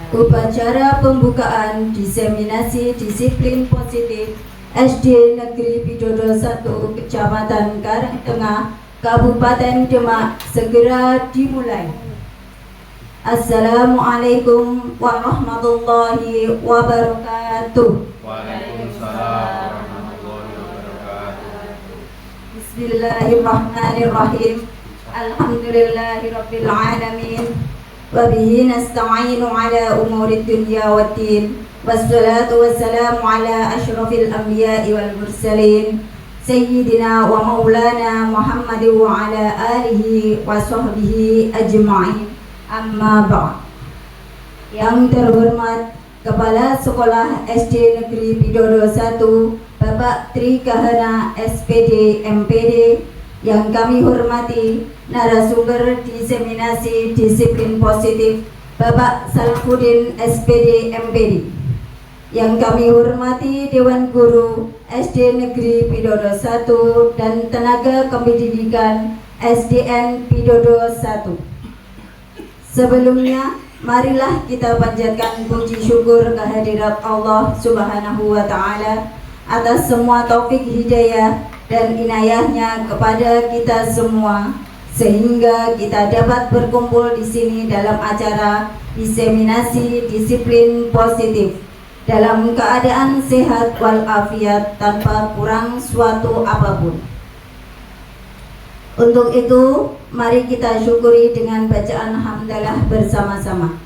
Upacara pembukaan diseminasi disiplin positif SD Negeri Pidodo 1 Kecamatan Karangtengah Kabupaten Demak segera dimulai. Assalamualaikum warahmatullahi wabarakatuh. Waalaikumsalam warahmatullahi wabarakatuh. Bismillahirrahmanirrahim. Alhamdulillahirabbil alamin. Wabihi nasta'inu ala umurid dunya waddin. Wassalatu wassalamu ala asyrafil anbiya'i wal mursalin Sayyidina wa maulana Muhammad wa ala alihi wa sahbihi ajma'in. Amma ba'd. Yang terhormat Kepala Sekolah SD Negeri Pidodo 1 Bapak Tri Kahana SPD MPD, yang kami hormati narasumber diseminasi disiplin positif Bapak Salahuddin SPD MPD, yang kami hormati Dewan Guru SD Negeri Pidodo 1 dan tenaga kependidikan SDN Pidodo 1. Sebelumnya, marilah kita panjatkan puji syukur kehadirat Allah Subhanahu wa Ta'ala atas semua taufik hidayah dan inayahnya kepada kita semua, sehingga kita dapat berkumpul di sini dalam acara diseminasi disiplin positif dalam keadaan sehat walafiat tanpa kurang suatu apapun. Untuk itu, mari kita syukuri dengan bacaan hamdalah bersama-sama.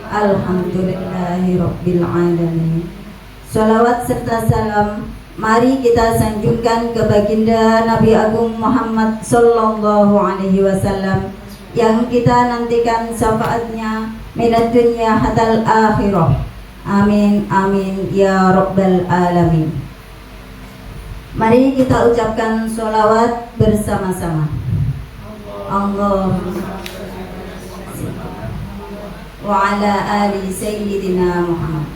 Alhamdulillahirabbil alamin. Shalawat serta salam mari kita sanjungkan ke baginda Nabi Agung Muhammad sallallahu alaihi wasallam, yang kita nantikan syafaatnya minad dunya hatal akhirah. Amin amin ya rabbal alamin. Mari kita ucapkan sholawat bersama-sama. Allahumma wa ala ali sayyidina Muhammad.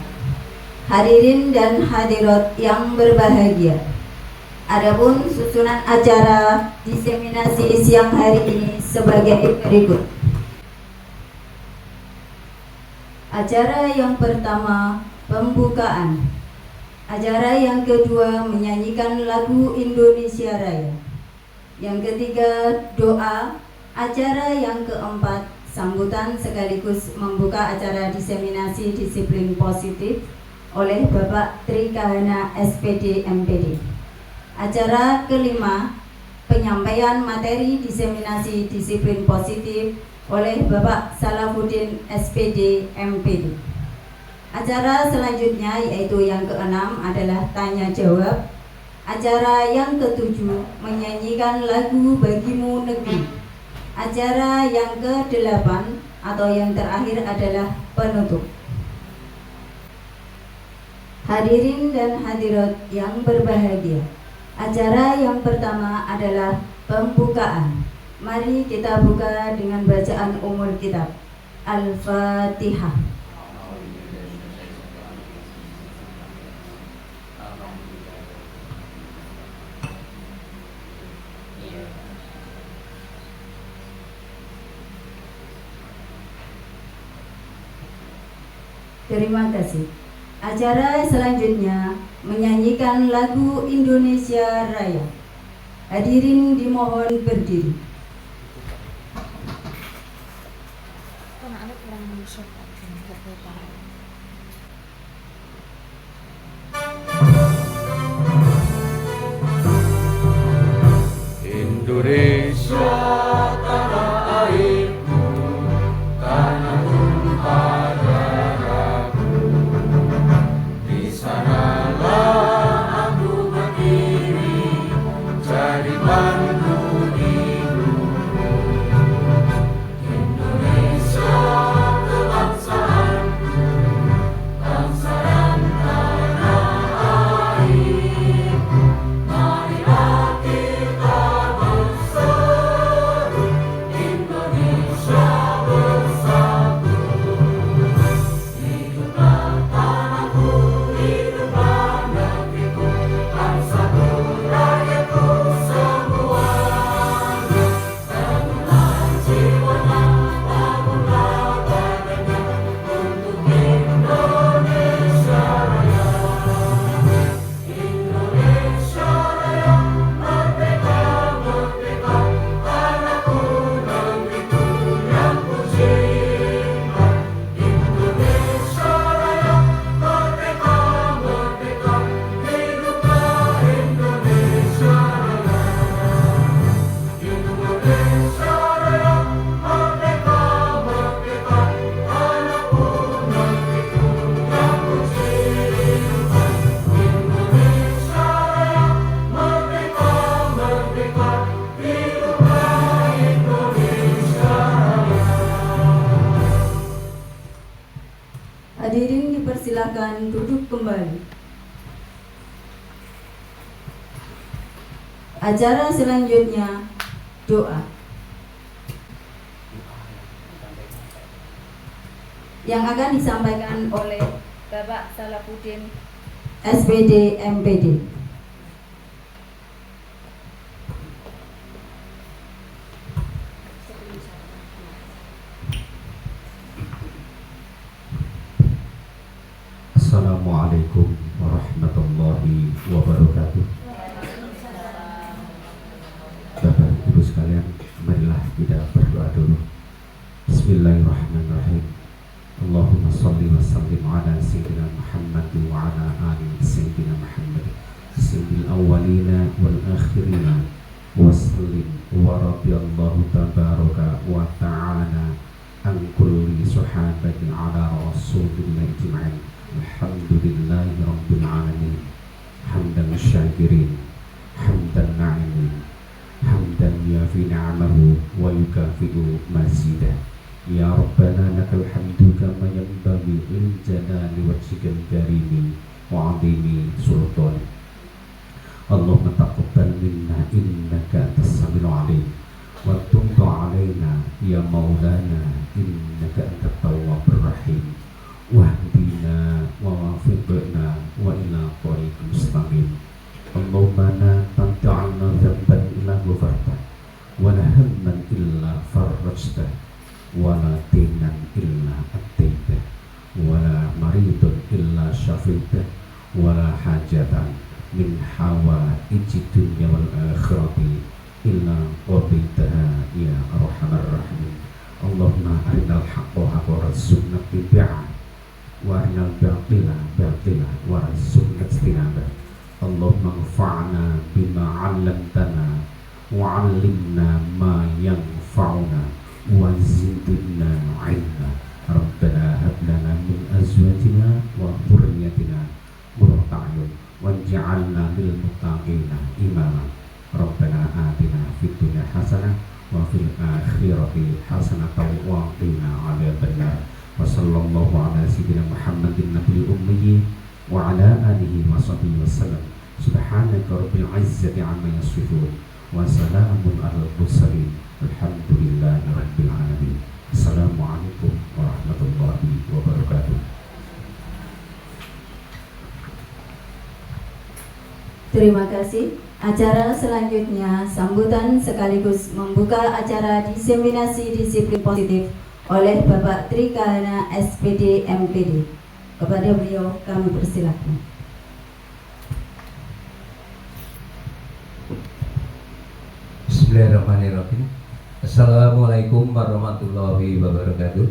Hadirin dan hadirat yang berbahagia, adapun susunan acara diseminasi siang hari ini sebagai berikut. Acara yang pertama, pembukaan. Acara yang kedua, menyanyikan lagu Indonesia Raya. Yang ketiga, doa. Acara yang keempat, sambutan sekaligus membuka acara diseminasi disiplin positif oleh Bapak Tri Kahana SPD MPD. Acara kelima, penyampaian materi diseminasi disiplin positif oleh Bapak Salahuddin SPD MPD. Acara selanjutnya, yaitu yang keenam, adalah tanya jawab. Acara yang ketujuh, menyanyikan lagu Bagimu Negeri. Acara yang kedelapan atau yang terakhir adalah penutup. Hadirin dan hadirat yang berbahagia, acara yang pertama adalah pembukaan. Mari kita buka dengan bacaan umul kitab Al-Fatihah. Terima kasih. Acara selanjutnya menyanyikan lagu Indonesia Raya. Hadirin dimohon berdiri. Indonesia tanah airku, tanah tumpah darahku. Di sanalah aku berdiri, jadi bangku hidupku. Indonesia kebangsaanku, bangsa dan tanah air. Marilah kita bersatu. dipersilakan duduk kembali. Acara selanjutnya doa yang akan disampaikan oleh Bapak Salahuddin SPD MPD. Assalamualaikum warahmatullahi wabarakatuh. Bapak Ibu sekalian, marilah kita berdoa dulu. Bismillahirrahmanirrahim. Allahumma salli wa sallim ala sayyidina Muhammad wa ala ali sayyidina Muhammad sayyidil awwalina wal akhirina wa sallim wa radiyallahu tabaraka wa ta'ala an kulli sahabatin ala rasulillah ijma'in. Alhamdulillahi rabbil alamin. Hamdan syakirin, hamdan na'imin, hamdan yafi ni'amahu wa yukafi'u mazidah. Ya Rabbana lakal hamdu kama yanbaghi lil jalali wajhikal karimi wa 'azimi sultani. Allahumma taqabbal minna innaka antas samiul 'alim wa tub 'alaina ya maulana innaka antat tawwabur rahim. Wahdina wa wafiqna wa ila thariqil mustaqim. Allahumma la tanta'alna dhanban illa ghafarta wa la hamman illa farajta wa la dinan illa attaita wa la maridun illa syafaita wa la hajatan min hawaiji dunya wal akhirati illa qadaitaha ya arhamar rahimin. Allahumma arinal haqqa haqqan warzuqna ittiba'ah wa arinal batila batila warzuqna ijtinabah. Allahumma anfa'na bima 'allamtana wa 'allimna ma yanfa'una wa zidna 'ilma. Rabbana hab lana min azwajina wa dhurriyyatina qurrata a'yun waj'alna lil muttaqina imama. Rabbana atina fid dunya hasanah wa fil akhirati hasanah wa qina 'adzabannar. Wa sallallahu ala sayyidina Muhammadin nabiyil ummi wa ala alihi wa sahbihi wasallam. Subhanaka rabbil izzati amma yasifun wa salamun alal mursalin alhamdulillahi rabbil alamin. Assalamualaikum warahmatullahi wabarakatuh. Terima kasih. Acara selanjutnya sambutan sekaligus membuka acara diseminasi disiplin positif oleh Bapak Trikahana SPD MPD. Kepada beliau kami persilakan. Bismillahirrahmanirrahim. Assalamualaikum warahmatullahi wabarakatuh.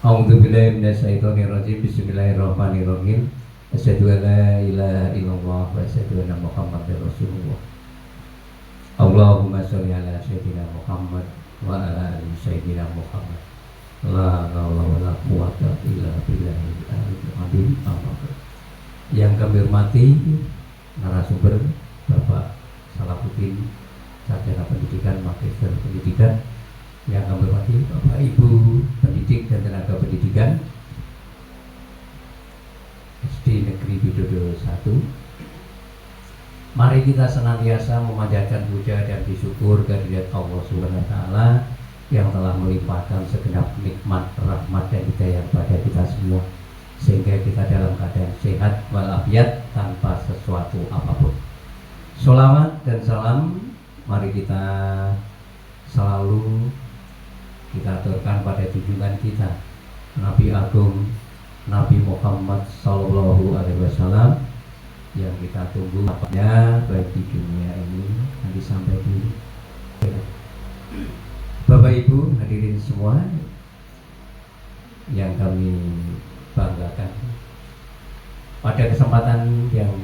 A'udzubillahi minasyaitonirrajim. Bismillahirrahmanirrahim. Asyhadu an la ilaha illallah wa asyhadu anna Muhammadar Rasulullah. Allahumma sholli ala sayyidina Muhammad wa ala ali sayyidina Muhammad. La haula wala quwwata illa billahil aliyyil azim. Yang kami hormati narasumber Bapak Salahuddin, Sarjana Pendidikan, Magister Pendidikan. Yang kami hormati Bapak Ibu pendidik dan tenaga pendidikan SD Negeri Widodo 1. Mari kita senantiasa memanjatkan puja dan bersyukur kehadirat Allah Subhanahu wa taala yang telah melimpahkan segenap nikmat, rahmat dan hidayah pada kita semua sehingga kita dalam keadaan sehat walafiat tanpa sesuatu apapun. Sholawat dan salam mari kita selalu kita aturkan pada junjungan kita Nabi Agung Nabi Muhammad Sallallahu Alaihi Wasallam yang kita tunggu apanya baik di dunia ini nanti sampai di Bapak Ibu hadirin semua yang kami banggakan pada kesempatan yang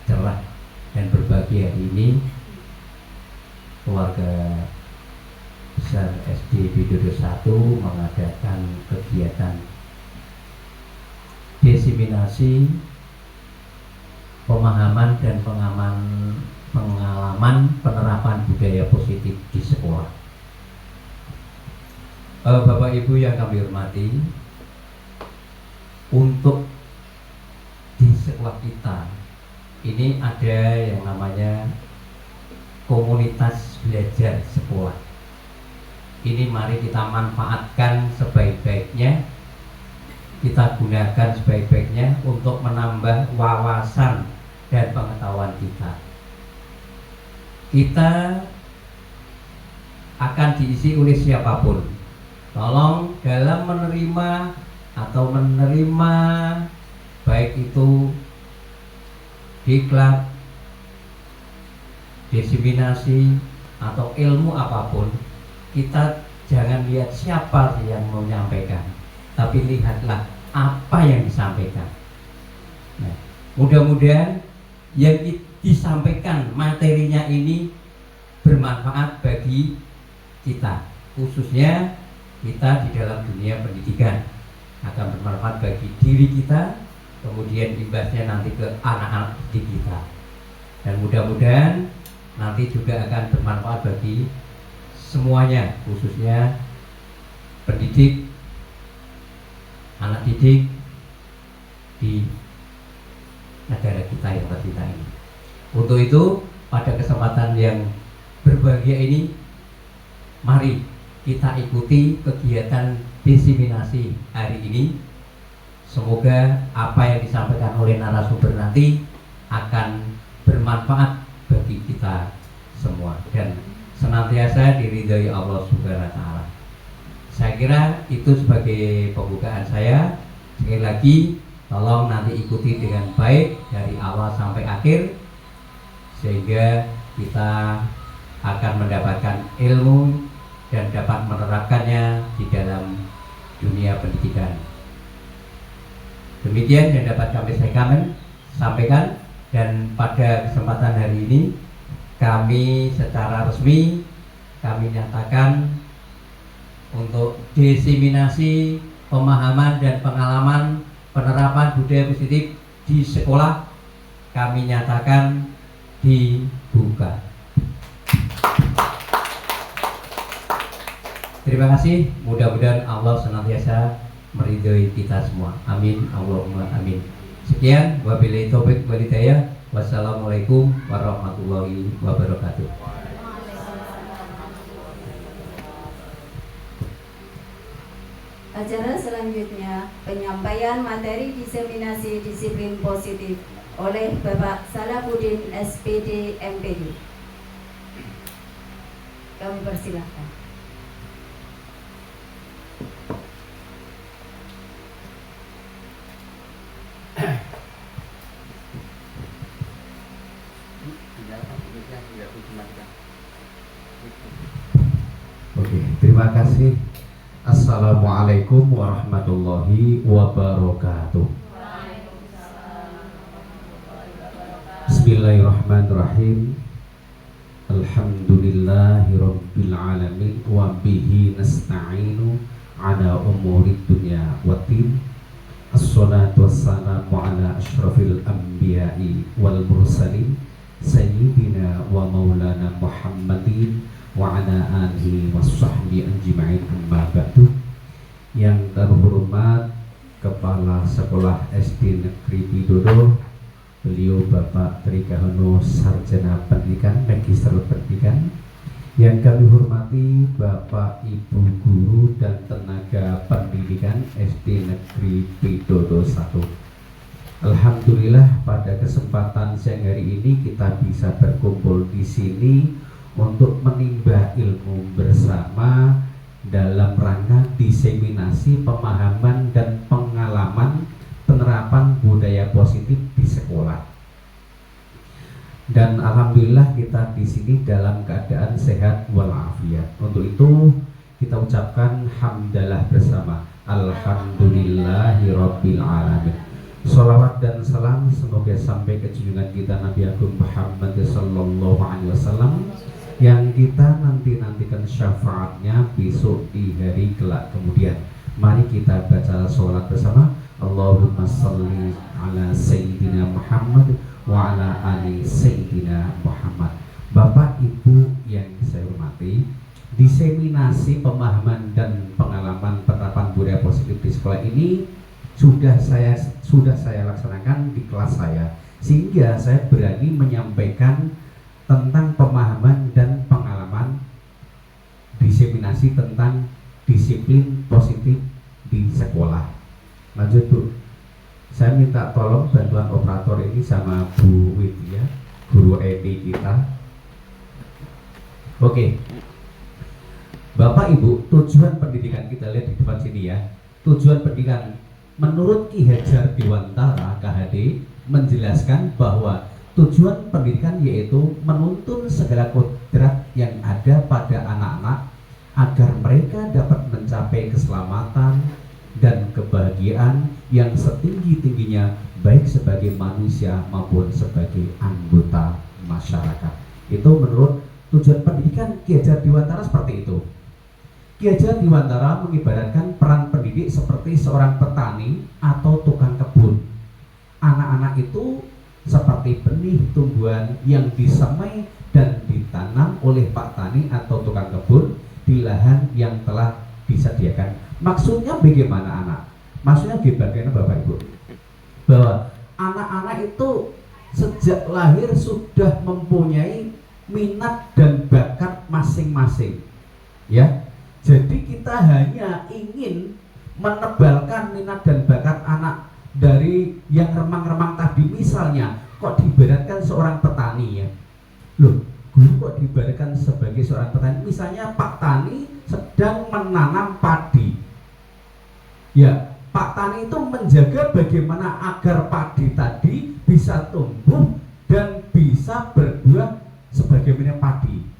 cerah dan berbahagia ini, keluarga besar SD Widodo 1 mengadakan kegiatan diseminasi pemahaman dan pengalaman penerapan budaya positif di sekolah. Bapak Ibu yang kami hormati, untuk di sekolah kita ini ada yang namanya komunitas belajar sekolah. Ini mari kita manfaatkan sebaik-baiknya, kita gunakan sebaik-baiknya untuk menambah wawasan dan pengetahuan kita. Kita akan diisi oleh siapapun. Tolong dalam menerima atau menerima baik itu diklat, diseminasi atau ilmu apapun, kita jangan lihat siapa yang menyampaikan, tapi lihatlah apa yang disampaikan. Nah, mudah-mudahan yang disampaikan materinya ini bermanfaat bagi kita, khususnya kita di dalam dunia pendidikan, akan bermanfaat bagi diri kita, kemudian imbasnya nanti ke anak-anak didik kita, dan mudah-mudahan nanti juga akan bermanfaat bagi semuanya, khususnya pendidik, anak didik di negara kita yang tercinta ini. Untuk itu, pada kesempatan yang berbahagia ini, mari kita ikuti kegiatan diseminasi hari ini. Semoga apa yang disampaikan oleh narasumber nanti akan bermanfaat bagi kita semua dan senantiasa diridhoi Allah Subhanahu wa taala. Saya kira itu sebagai pembukaan saya. Sekali lagi, tolong nanti ikuti dengan baik dari awal sampai akhir, sehingga kita akan mendapatkan ilmu dan dapat menerapkannya di dalam dunia pendidikan. Demikian yang dapat kami sampaikan, dan pada kesempatan hari ini kami secara resmi kami nyatakan untuk diseminasi pemahaman dan pengalaman penerapan budaya positif di sekolah kami nyatakan dibuka. Terima kasih, mudah-mudahan Allah senantiasa meridhoi kita semua. Amin, Allahumma amin. Sekian, wabillahi taufiq wal hidayah. Wassalamualaikum warahmatullahi wabarakatuh. Acara selanjutnya penyampaian materi diseminasi disiplin positif oleh Bapak Salahuddin SPD MPD. Kami persilahkan. Oke, terima kasih. Assalamualaikum warahmatullahi wabarakatuh. Bismillahirrahmanirrahim. Alhamdulillahirabbil alamin wa bihi nasta'inu ala umurid dunya waddin. Assalatu wassalamu ala asyrafil anbiya'i wal mursalin sayyidina wa maulana Muhammadin wa ala alihi wasahbihi ajma'in, amma ba'du. Yang terhormat Kepala Sekolah SD Negeri Widodo, beliau Bapak Tri Kahono Sarjana Pendidikan, Magister Pendidikan. Yang kami hormati Bapak Ibu Guru dan Tenaga Pendidikan SD Negeri Widodo 1. Alhamdulillah pada kesempatan siang hari ini kita bisa berkumpul di sini untuk menimba ilmu bersama dalam rangka diseminasi pemahaman dan pengalaman penerapan budaya positif di sekolah. Dan alhamdulillah kita di sini dalam keadaan sehat walafiat. Untuk itu kita ucapkan hamdalah bersama. Alhamdulillahirabbil alamin. Sholawat dan salam semoga sampai ke junjungan kita Nabi Agung Muhammad sallallahu alaihi wasallam yang kita nantikan syafaatnya besok di hari kelak kemudian. Mari kita baca sholat bersama. Allahumma salli ala Sayyidina Muhammad wa ala ali Sayyidina Muhammad. Bapak Ibu yang saya hormati, diseminasi pemahaman dan pengalaman penerapan budaya positif di sekolah ini sudah saya laksanakan di kelas saya, sehingga saya berani menyampaikan tentang pemahaman dan pengalaman diseminasi tentang disiplin positif di sekolah. Lanjut Bu, saya minta tolong bantuan operator ini sama Bu Widya, guru ED kita. Oke, Bapak Ibu, tujuan pendidikan kita lihat di depan sini ya. Tujuan pendidikan menurut Ki Hajar Dewantara KHD menjelaskan bahwa tujuan pendidikan yaitu menuntun segala kodrat yang ada pada anak-anak agar mereka dapat mencapai keselamatan dan kebahagiaan yang setinggi-tingginya, baik sebagai manusia maupun sebagai anggota masyarakat. Itu menurut tujuan pendidikan Ki Hajar Dewantara seperti itu. Ki Hajar Dewantara mengibaratkan peran pendidik seperti seorang petani atau tukang kebun. Anak-anak itu seperti benih tumbuhan yang disemai dan ditanam oleh Pak Tani atau tukang kebun di lahan yang telah disediakan. Maksudnya bagaimana anak? Maksudnya bagaimana Bapak Ibu? Bahwa anak-anak itu sejak lahir sudah mempunyai minat dan bakat masing-masing. Ya. Jadi kita hanya ingin menebalkan minat dan bakat anak dari yang remang-remang tadi. Misalnya, kok diibaratkan seorang petani ya? Loh, guru kok diibaratkan sebagai seorang petani? Misalnya Pak Tani sedang menanam padi. Ya, Pak Tani itu menjaga bagaimana agar padi tadi bisa tumbuh dan bisa berbuah sebagaimana padi.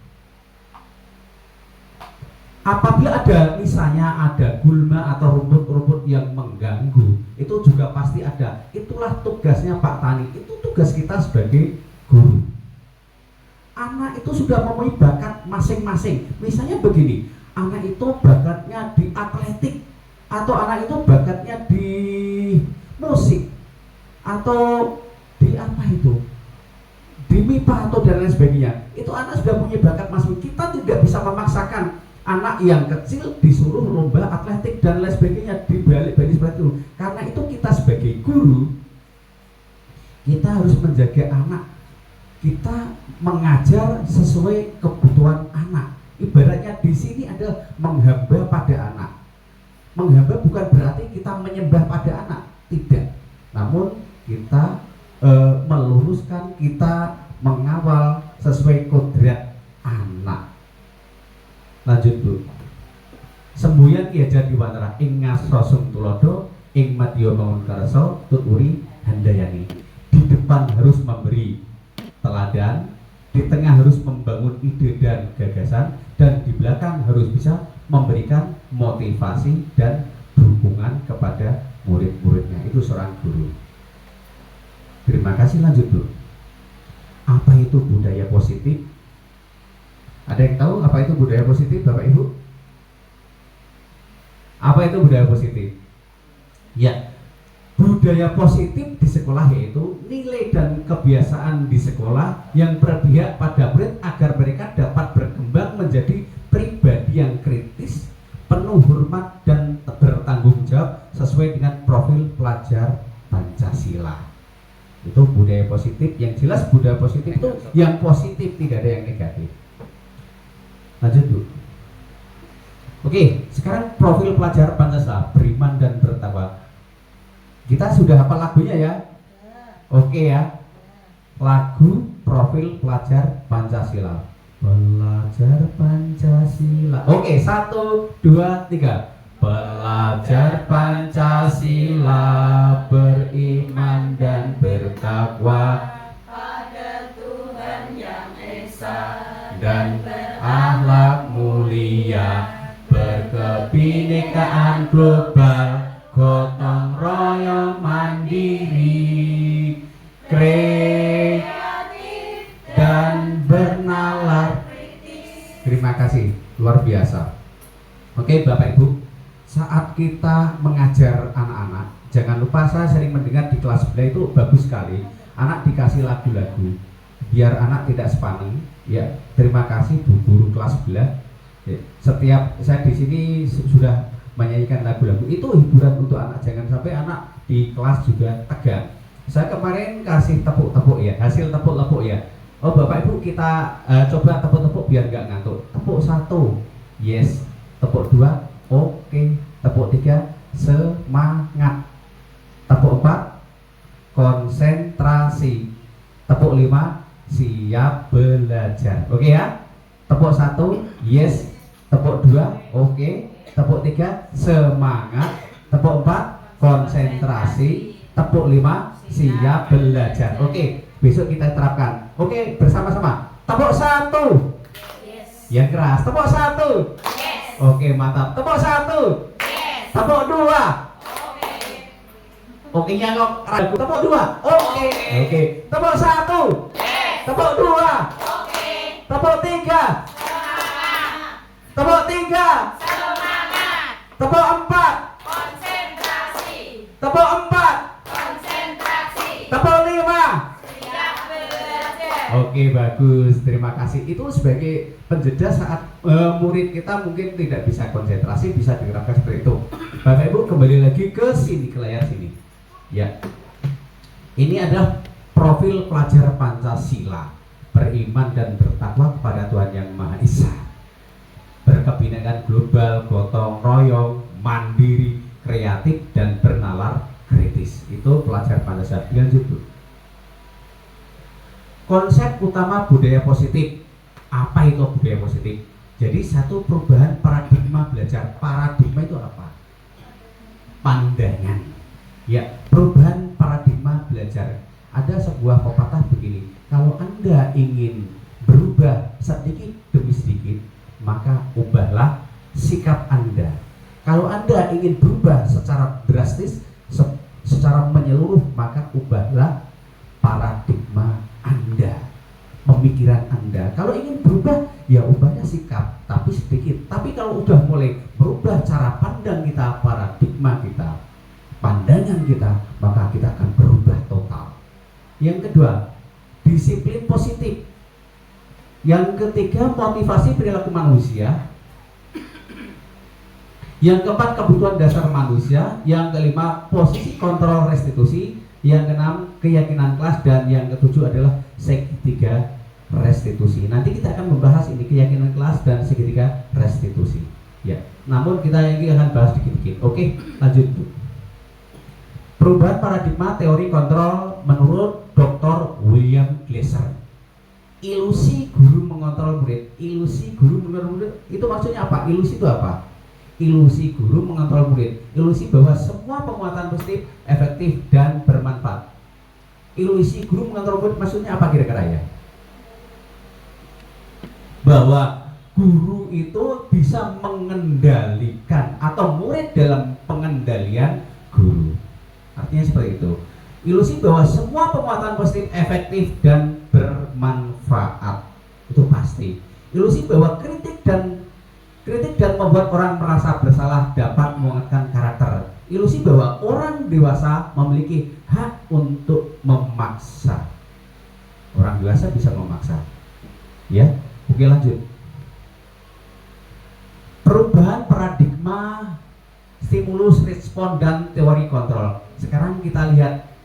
Apabila ada misalnya ada gulma atau rumput-rumput yang mengganggu, itu juga pasti ada. Itulah tugasnya Pak Tani, itu tugas kita sebagai guru. Anak itu sudah mempunyai bakat masing-masing. Misalnya begini, anak itu bakatnya di atletik, atau anak itu bakatnya di musik, atau di apa itu, di MIPA atau dan lain sebagainya. Itu anak sudah punya bakat masing-masing. Kita tidak bisa memaksakan anak yang kecil disuruh lomba atletik dan lain sebagainya, dibalik-balik seperti itu. Karena itu kita sebagai guru, kita harus menjaga anak. Kita mengajar sesuai kebutuhan anak. Ibaratnya di sini adalah menghamba pada anak. Menghamba bukan berarti kita menyembah pada anak, tidak. Namun kita meluruskan, kita mengawal sesuai kodrat anak. Lanjut Bu. Semboyan Ki Hajar Dewantara ing ngasrosung tulodo ing madya mangun karsa tuturi handayani. Di depan harus memberi teladan, di tengah harus membangun ide dan gagasan, dan di belakang harus bisa memberikan motivasi dan dukungan kepada murid-muridnya. Itu seorang guru. Terima kasih. Lanjut Bu. Apa itu budaya positif? Ada yang tahu apa itu budaya positif, Bapak Ibu? Apa itu budaya positif? Ya, budaya positif di sekolah yaitu nilai dan kebiasaan di sekolah yang berpihak pada murid agar mereka dapat berkembang menjadi pribadi yang kritis, penuh hormat dan bertanggung jawab sesuai dengan profil pelajar Pancasila. Itu budaya positif. Yang jelas budaya positif itu yang positif, tidak ada yang negatif. Lanjut Bu. Oke, sekarang profil pelajar Pancasila, beriman dan bertakwa. Kita sudah hafal lagunya ya? Oke ya. Lagu profil pelajar Pancasila. Pelajar Pancasila. Oke, 1, 2, 3. Pelajar Pancasila beriman dan bertakwa pada Tuhan yang Esa dan berakhlak mulia, berkebinekaan global, gotong royong mandiri, kreatif dan bernalar. Terima kasih, luar biasa. Oke Bapak Ibu, saat kita mengajar anak-anak, jangan lupa, saya sering mendengar di kelas sebelah itu bagus sekali, anak dikasih lagu-lagu biar anak tidak sepaneng. Ya, terima kasih Bu Guru kelas sebelah. Setiap saya di sini sudah menyanyikan lagu-lagu. Itu hiburan untuk anak, jangan sampai anak di kelas juga tegang. Saya kemarin kasih tepuk-tepuk ya, hasil tepuk-tepuk ya. Oh Bapak Ibu, kita coba tepuk-tepuk biar nggak ngantuk. Tepuk 1, yes. Tepuk 2, oke. Tepuk 3, semangat. Tepuk 4, konsentrasi. Tepuk 5, siap belajar. Oke ya. Tepuk 1, yes. Tepuk 2, oke. Tepuk 3, semangat. Tepuk 4, konsentrasi. Tepuk 5, siap belajar. Oke, besok kita terapkan. Oke, bersama-sama. Tepuk 1. Yes. Yang keras. Tepuk 1. Yes. Oke, mantap. Tepuk 1. Yes. Tepuk 2. Oke. Oke, yang ragu. Tepuk 2. Oke. Oke. Tepuk 1. Yes. Tepuk 2. Oke. Tepuk 3. Semangat. Tepuk 3. Semangat. Tepuk 4. Konsentrasi. Tepuk 4. Konsentrasi. Tepuk 5. Siap belajar. Oke, bagus. Terima kasih. Itu sebagai penjeda saat murid kita mungkin tidak bisa konsentrasi, bisa diterapkan seperti itu. Bapak Ibu kembali lagi ke sini, ke layar sini. Ya. Ini adalah profil pelajar Pancasila, beriman dan bertakwa kepada Tuhan Yang Maha Esa, berkebinekaan global, gotong royong, mandiri, kreatif, dan bernalar kritis. Itu pelajar Pancasila. Lanjut Bu. Konsep utama budaya positif. Apa itu budaya positif? Jadi satu perubahan paradigma belajar. Paradigma itu apa? Pandangan. Ya, perubahan paradigma belajar. Ada sebuah pepatah begini, kalau Anda ingin berubah sedikit demi sedikit, maka ubahlah sikap Anda. Kalau Anda ingin berubah secara drastis, secara menyeluruh, maka ubahlah paradigma Anda, pemikiran Anda. Kalau ingin berubah, ya ubahnya sikap, tapi sedikit. Tapi kalau udah mulai berubah cara pandang kita, paradigma kita, pandangan kita, maka kita akan berubah total. Yang kedua, disiplin positif. Yang ketiga, motivasi perilaku manusia. Yang keempat, kebutuhan dasar manusia. Yang kelima, posisi kontrol restitusi. Yang keenam, keyakinan kelas. Dan yang ketujuh adalah segitiga restitusi. Nanti kita akan membahas ini, keyakinan kelas dan segitiga restitusi. Ya, namun kita ini akan bahas dikit-dikit. Oke, lanjut. Perubahan paradigma teori kontrol menurut Dr. William Glasser. Ilusi guru mengontrol murid. Ilusi guru mengontrol murid itu maksudnya apa? Ilusi itu apa? Ilusi guru mengontrol murid. Ilusi bahwa semua penguatan positif, efektif, dan bermanfaat. Ilusi guru mengontrol murid maksudnya apa kira-kira ya? Bahwa guru itu bisa mengendalikan atau murid dalam pengendalian guru. Artinya seperti itu. Ilusi bahwa semua penguatan positif, efektif, dan bermanfaat. Itu pasti. Ilusi bahwa kritik dan membuat orang merasa bersalah dapat menguatkan karakter. Ilusi bahwa orang dewasa memiliki hak untuk memaksa. Orang dewasa bisa memaksa. Ya, oke lanjut. Perubahan paradigma, stimulus, respon, dan teori kontrol. Sekarang kita lihat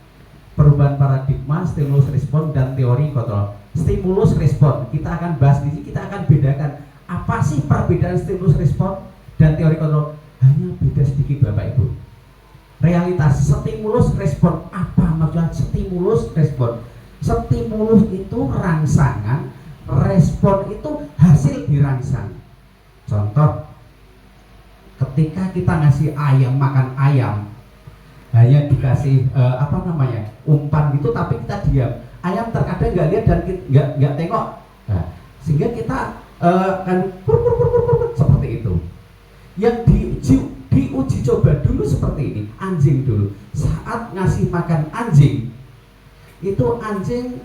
perubahan paradigma, stimulus, respon, dan teori kontrol. Stimulus, respon, kita akan bahas di sini, kita akan bedakan apa sih perbedaan stimulus, respon, dan teori kontrol. Hanya beda sedikit Bapak Ibu. Realitas stimulus, respon, apa maksudnya stimulus, respon? Stimulus itu rangsangan, respon itu hasil dirangsang. Contoh, ketika kita ngasih ayam makan ayam, hanya dikasih umpan gitu, tapi kita diam. Ayam terkadang nggak lihat dan nggak tengok, nah, sehingga kita kan seperti itu. Yang diuji coba dulu seperti ini, anjing dulu. Saat ngasih makan anjing, itu anjing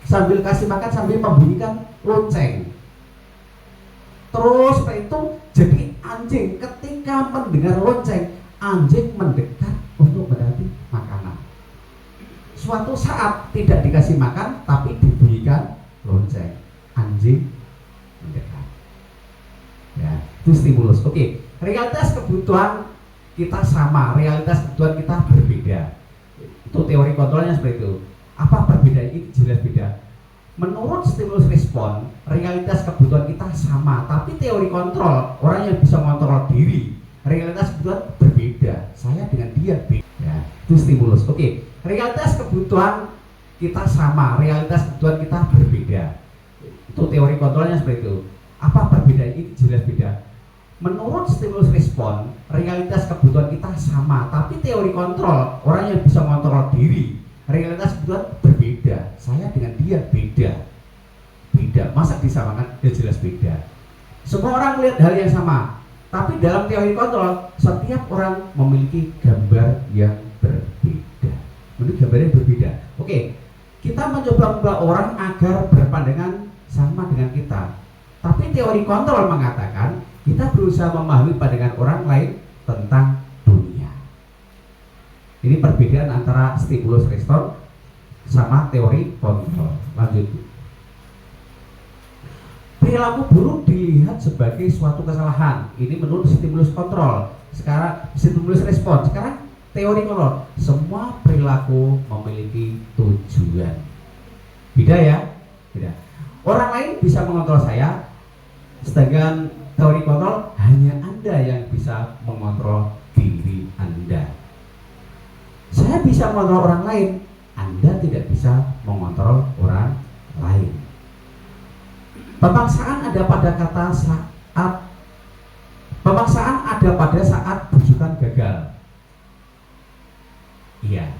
sambil kasih makan sambil membunyikan lonceng. Terus setelah itu jadi anjing ketika mendengar lonceng, anjing mendekat untuk mendapati makanan. Suatu saat tidak dikasih makan tapi dibunyikan lonceng, anjing mendekat. Ya, itu stimulus. Oke, realitas kebutuhan kita sama, realitas kebutuhan kita berbeda. Itu teori kontrolnya seperti itu. Apa perbedaan? Ini jelas beda. Menurut stimulus respon, realitas kebutuhan kita sama, tapi teori kontrol, orang yang bisa mengontrol diri, realitas kebutuhan berbeda. Saya dengan dia beda. Ya, itu stimulus. Oke, realitas kebutuhan kita sama, realitas kebutuhan kita berbeda. Itu teori kontrolnya seperti itu. Apa perbedaan? Ini jelas beda. Menurut stimulus respon, realitas kebutuhan kita sama, tapi teori kontrol, orang yang bisa mengontrol diri, realitas kebutuhan berbeda. Saya dengan dia beda. Masa disamakan? Ya jelas beda. Semua orang melihat hal yang sama, tapi dalam teori kontrol, setiap orang memiliki gambar yang berbeda. Memiliki gambar yang berbeda. Oke, kita mencoba membawa orang agar berpandangan sama dengan kita. Tapi teori kontrol mengatakan kita berusaha memahami pandangan orang lain tentang dunia. Ini perbedaan antara stimulus respon sama teori kontrol. Lanjut. Perilaku buruk dilihat sebagai suatu kesalahan. Ini menurut stimulus kontrol. Sekarang stimulus respon. Sekarang teori kontrol. Semua perilaku memiliki tujuan. Beda ya? Beda. Orang lain bisa mengontrol saya, sedangkan teori kontrol hanya Anda yang bisa mengontrol diri Anda. Saya bisa mengontrol orang lain, Anda tidak bisa mengontrol orang lain. Pemaksaan ada pada saat bujukan gagal. Iya.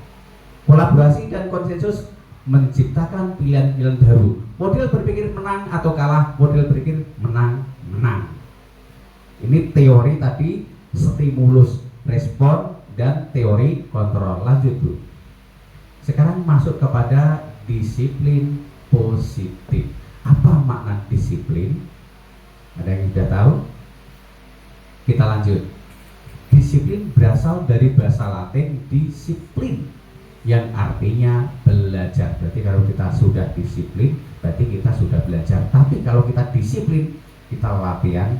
Kolaborasi dan konsensus menciptakan pilihan-pilihan baru. Model berpikir menang atau kalah, model berpikir menang. Ini teori tadi stimulus respon dan teori kontrol. Lanjut Bu. Sekarang masuk kepada disiplin positif. Apa makna disiplin? Ada yang sudah tahu? Kita lanjut. Disiplin berasal dari bahasa Latin disiplin, yang artinya belajar. Berarti kalau kita sudah disiplin, berarti kita sudah belajar. Tapi kalau kita disiplin, kita latihan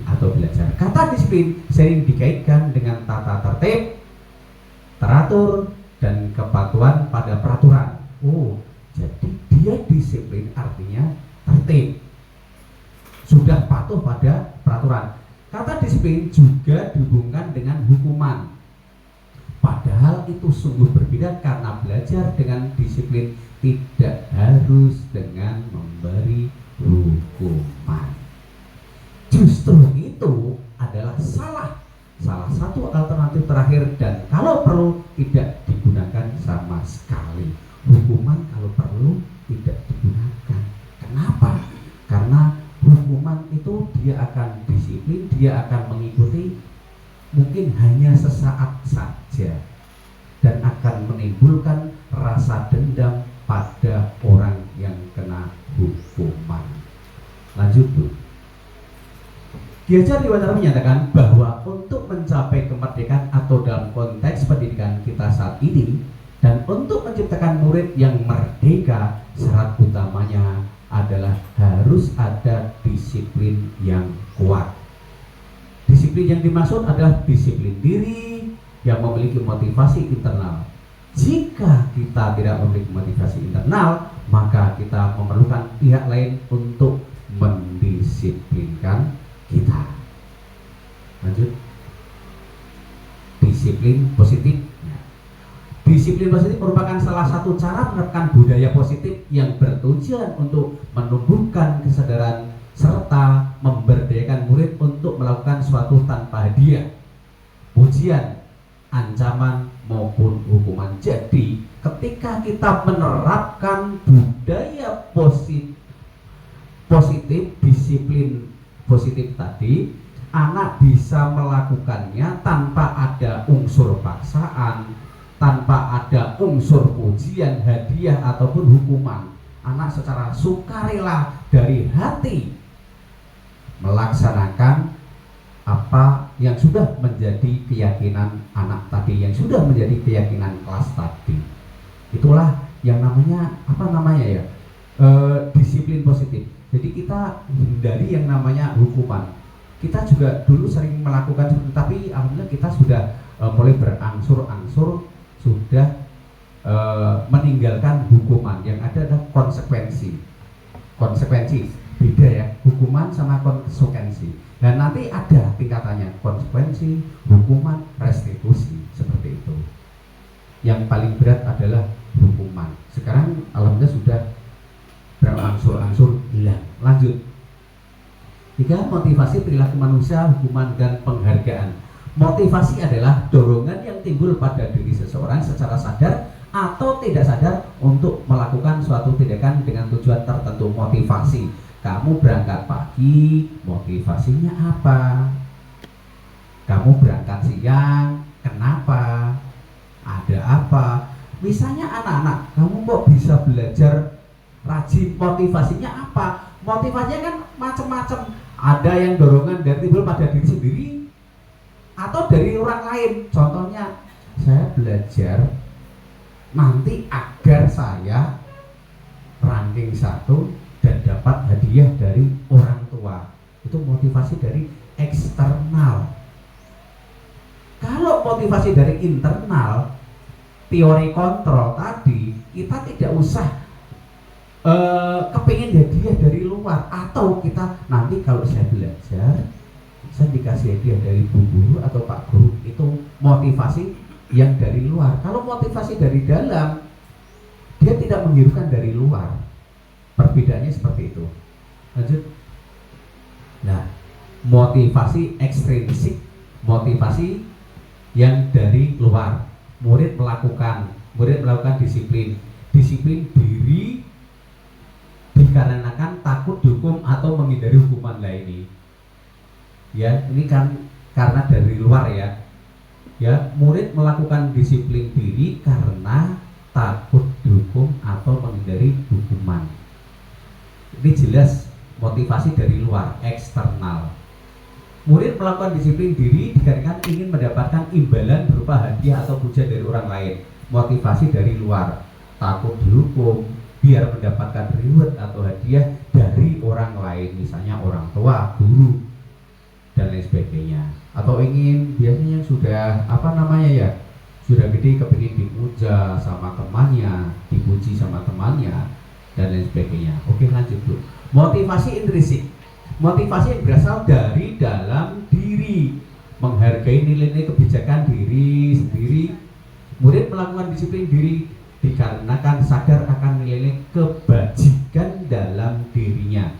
atau belajar. Kata disiplin sering dikaitkan dengan tata tertib, teratur, dan kepatuhan pada peraturan. Oh, jadi dia disiplin artinya tertib, sudah patuh pada peraturan. Kata disiplin juga dihubungkan dengan hukuman. Padahal itu sungguh berbeda, karena belajar dengan disiplin tidak harus dengan memberi hukuman. Justru itu adalah salah satu alternatif terakhir, dan kalau perlu tidak digunakan sama sekali. Hukuman kalau perlu tidak digunakan. Kenapa? Karena hukuman itu dia akan disiplin, dia akan mengikuti mungkin hanya sesaat saja, dan akan menimbulkan rasa dendam pada orang yang kena hukuman. Lanjut Bu. Ki Hajar Dewantara menyatakan bahwa untuk mencapai kemerdekaan atau dalam konteks pendidikan kita saat ini, dan untuk menciptakan murid yang merdeka, syarat utamanya adalah harus ada disiplin yang kuat. Disiplin yang dimaksud adalah disiplin diri yang memiliki motivasi internal. Jika kita tidak memiliki motivasi internal, maka kita memerlukan pihak lain untuk mendisiplinkan kita. Lanjut. Disiplin positif. Disiplin positif merupakan salah satu cara menerapkan budaya positif yang bertujuan untuk menumbuhkan kesadaran serta memberdayakan murid untuk melakukan suatu tanpa hadiah, pujian, ancaman maupun hukuman. Jadi ketika kita menerapkan budaya positif, disiplin positif tadi, anak bisa melakukannya tanpa ada unsur paksaan, tanpa ada unsur pujian, hadiah ataupun hukuman. Anak secara sukarela dari hati melaksanakan apa yang sudah menjadi keyakinan anak tadi, yang sudah menjadi keyakinan kelas tadi. Itulah yang namanya disiplin positif. Jadi kita hindari yang namanya hukuman. kita juga dulu sering melakukan seperti itu, tapi alhamdulillah kita sudah mulai berangsur-angsur sudah meninggalkan hukuman. Yang ada adalah konsekuensi beda ya, hukuman sama konsekuensi. Dan nanti ada tingkatannya, konsekuensi, hukuman, restitusi, seperti itu. Yang paling berat adalah hukuman. Sekarang alhamdulillah sudah berangsur-angsur hilang. Lanjut. 3. Motivasi perilaku manusia, hukuman dan penghargaan. Motivasi adalah dorongan yang timbul pada diri seseorang secara sadar atau tidak sadar untuk melakukan suatu tindakan dengan tujuan tertentu. Motivasi, kamu berangkat pagi, motivasinya apa? Kamu berangkat siang, kenapa? Ada apa? Misalnya anak-anak, kamu kok bisa belajar rajin, motivasinya apa? Motivasinya kan macam-macam. Ada yang dorongan dari timbul pada diri sendiri atau dari orang lain. Contohnya, saya belajar nanti agar saya ranking 1 dan dapat hadiah dari orang tua. Itu motivasi dari eksternal. Kalau motivasi dari internal, teori kontrol tadi, kita tidak usah kepingin hadiah dari luar. Atau kita nanti kalau saya belajar, saya dikasih hadiah dari bu guru atau pak guru. Itu motivasi yang dari luar. Kalau motivasi dari dalam, dia tidak menghiraukan dari luar. Perbedaannya seperti itu. Lanjut. Nah, motivasi ekstrinsik, motivasi yang dari luar. Murid melakukan disiplin diri dikarenakan takut dihukum atau menghindari hukuman lainnya. Ya, ini kan karena dari luar ya. Ya, murid melakukan disiplin diri karena takut dihukum atau menghindari hukuman. Ini jelas motivasi dari luar, eksternal. Murid melakukan disiplin diri dikarenakan ingin mendapatkan imbalan berupa hadiah atau pujian dari orang lain. Motivasi dari luar, takut dihukum biar mendapatkan reward atau hadiah dari orang lain, misalnya orang tua, guru, dan lain sebagainya. Atau ingin, biasanya sudah sudah gede kepingin dipuja sama temannya, dipuji sama temannya, dan lain sebagainya. Oke, lanjut dulu. Motivasi intrinsik, motivasi yang berasal dari dalam diri, menghargai nilai-nilai kebijakan diri sendiri. Murid melakukan disiplin diri dikarenakan sadar akan nilai-nilai kebajikan dalam dirinya.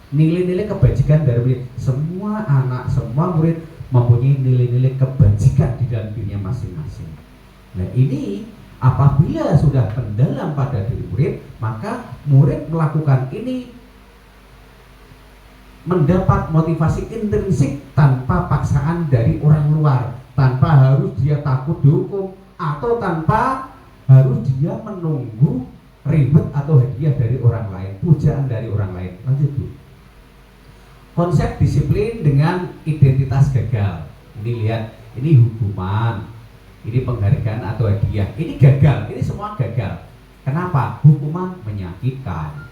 Nilai-nilai kebajikan dari semua anak, semua murid mempunyai nilai-nilai kebajikan di dalam dirinya masing-masing. Nah, ini apabila sudah mendalam pada diri murid, maka murid melakukan ini mendapat motivasi intrinsik tanpa paksaan dari orang luar, tanpa harus dia takut dihukum atau tanpa harus dia menunggu reward atau hadiah dari orang lain, pujaan dari orang lain. Lanjut Bu. Konsep disiplin dengan identitas gagal. Ini lihat, ini hukuman, ini penghargaan atau hadiah. Ini gagal, ini semua gagal. Kenapa? Hukuman menyakitkan,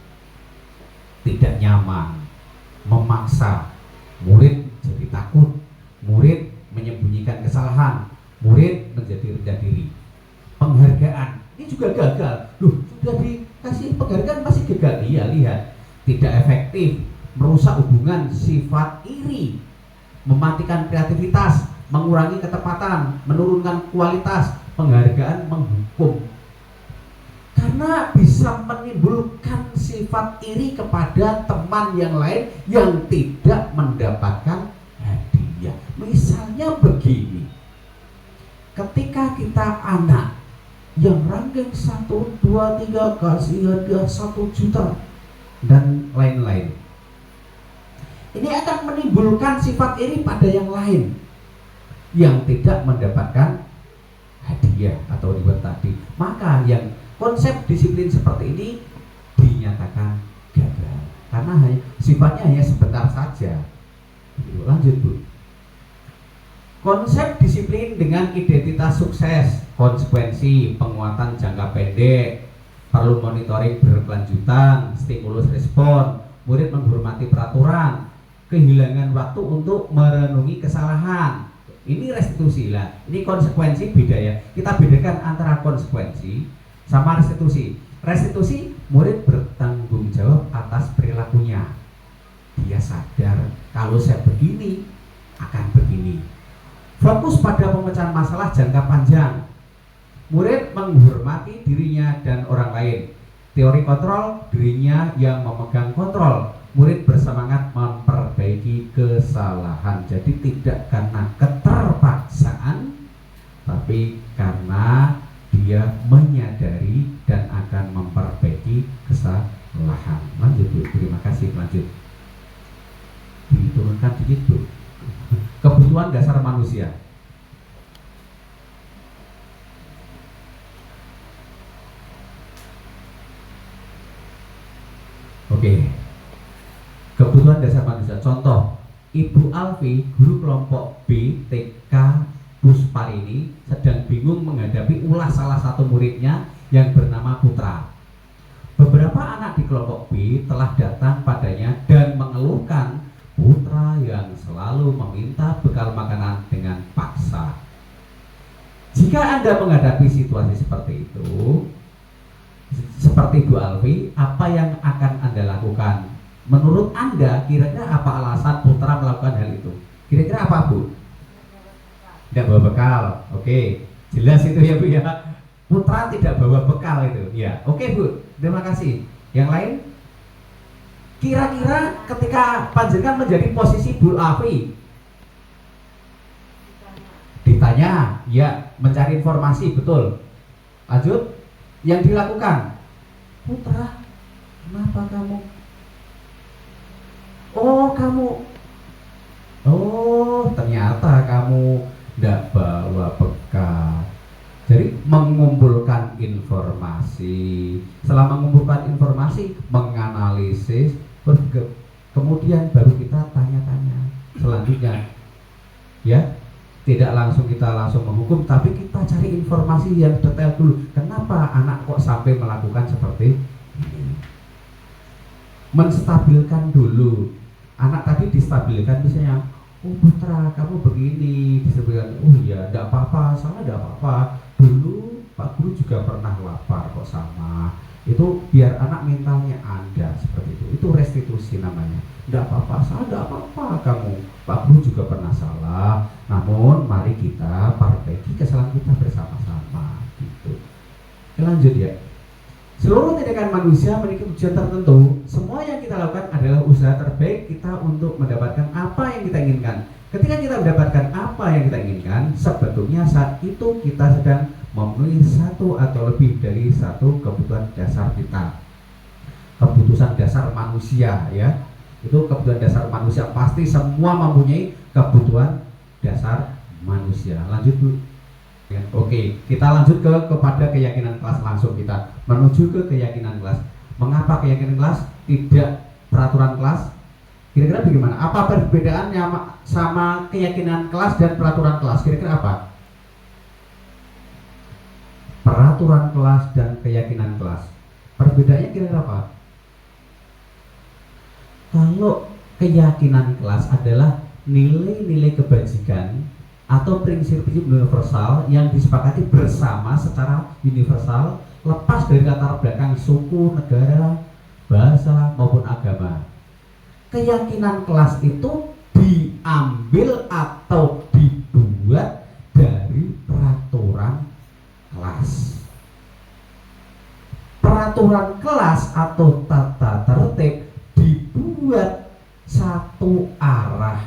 tidak nyaman, memaksa, murid jadi takut, murid menyembunyikan kesalahan, murid menjadi rendah diri. Penghargaan, ini juga gagal. Loh, sudah dikasih penghargaan masih gagal. Iya, lihat, tidak efektif, merusak hubungan, sifat iri, mematikan kreativitas, mengurangi ketepatan, menurunkan kualitas. Penghargaan menghukum karena bisa menimbulkan sifat iri kepada teman yang lain yang tidak mendapatkan hadiah. Misalnya begini, ketika kita anak yang ranking 1, 2, 3 kasih hadiah 1 juta dan lain-lain, ini akan menimbulkan sifat iri pada yang lain yang tidak mendapatkan hadiah atau reward tadi. Maka yang konsep disiplin seperti ini dinyatakan gagal karena sifatnya hanya sebentar saja. Lanjut Bu. Konsep disiplin dengan identitas sukses, konsekuensi, penguatan jangka pendek, perlu monitoring berkelanjutan, stimulus respon, murid menghormati peraturan, kehilangan waktu untuk merenungi kesalahan. Ini restitusi lah. Ini konsekuensi beda ya. Kita bedakan antara konsekuensi sama restitusi. Restitusi, murid bertanggung jawab atas perilakunya. Dia sadar kalau saya begini akan begini. Fokus pada pemecahan masalah jangka panjang. Murid menghormati dirinya dan orang lain. Teori kontrol, dirinya yang memegang kontrol. Murid bersemangat memperbaiki kesalahan. Jadi tidak karena keterpaksaan, tapi karena dia menyadari dan akan memperbaiki kesalahan. Lanjut Bu, terima kasih. Lanjut. Diturunkan dikit Bu. Kebutuhan dasar manusia. Oke. Kebutuhan dasar manusia. Contoh, Ibu Alfi, guru kelompok B TK Pusparini, sedang bingung menghadapi ulah salah satu muridnya yang bernama Putra. Beberapa anak di kelompok B telah datang padanya dan mengeluhkan Putra yang selalu meminta bekal makanan dengan paksa. Jika Anda menghadapi situasi seperti itu, seperti Bu Alfi, apa yang akan Anda lakukan? Menurut Anda, kira-kira apa alasan Putra melakukan hal itu? Kira-kira apa Bu? Tidak bawa bekal. Oke, jelas itu ya Bu ya. Putra tidak bawa bekal itu. Ya, oke Bu. Terima kasih. Yang lain? Kira-kira ketika panjenengan menjadi posisi Bu Alfi, ditanya, ya, mencari informasi, betul. Lanjut. Yang dilakukan, Putra, kenapa kamu? Ternyata kamu tidak bawa bekal. Jadi mengumpulkan informasi. Setelah mengumpulkan informasi, menganalisis, kemudian baru kita tanya-tanya. Selanjutnya, ya, tidak langsung kita menghukum, tapi kita cari informasi yang detail dulu. Kenapa anak kok sampai melakukan seperti ini? Menstabilkan dulu. Anak tadi distabilkan misalnya, oh Putra kamu begini, distabilkan. Oh iya, tidak apa-apa, salah tidak apa-apa. Dulu Pak Guru juga pernah lapar kok sama. Itu biar anak mentalnya ada seperti itu. Itu restitusi namanya. Tidak apa-apa, salah tidak apa-apa kamu. Pak Guru juga pernah salah. Namun mari kita perbaiki kesalahan kita bersama-sama. Gitu. Lanjut ya. Seluruh tindakan manusia memiliki tujuan tertentu. Semua yang kita lakukan adalah usaha terbaik kita untuk mendapatkan apa yang kita inginkan. Ketika kita mendapatkan apa yang kita inginkan, sebetulnya saat itu kita sedang memenuhi satu atau lebih dari satu kebutuhan dasar kita. Kebutuhan dasar manusia ya. Itu kebutuhan dasar manusia. Pasti semua mempunyai kebutuhan dasar manusia. Lanjut Bu. Oke, kita lanjut kepada keyakinan kelas. Langsung kita menuju ke keyakinan kelas. Mengapa keyakinan kelas tidak peraturan kelas? Kira-kira bagaimana? Apa perbedaannya sama keyakinan kelas dan peraturan kelas? Kira-kira apa? Peraturan kelas dan keyakinan kelas. Perbedaannya kira-kira apa? Kalau keyakinan kelas adalah nilai-nilai kebajikan atau prinsip-prinsip universal yang disepakati bersama secara universal, lepas dari latar belakang suku, negara, bahasa maupun agama. Keyakinan kelas itu diambil atau dibuat dari peraturan kelas. Peraturan kelas atau tata tertib dibuat satu arah,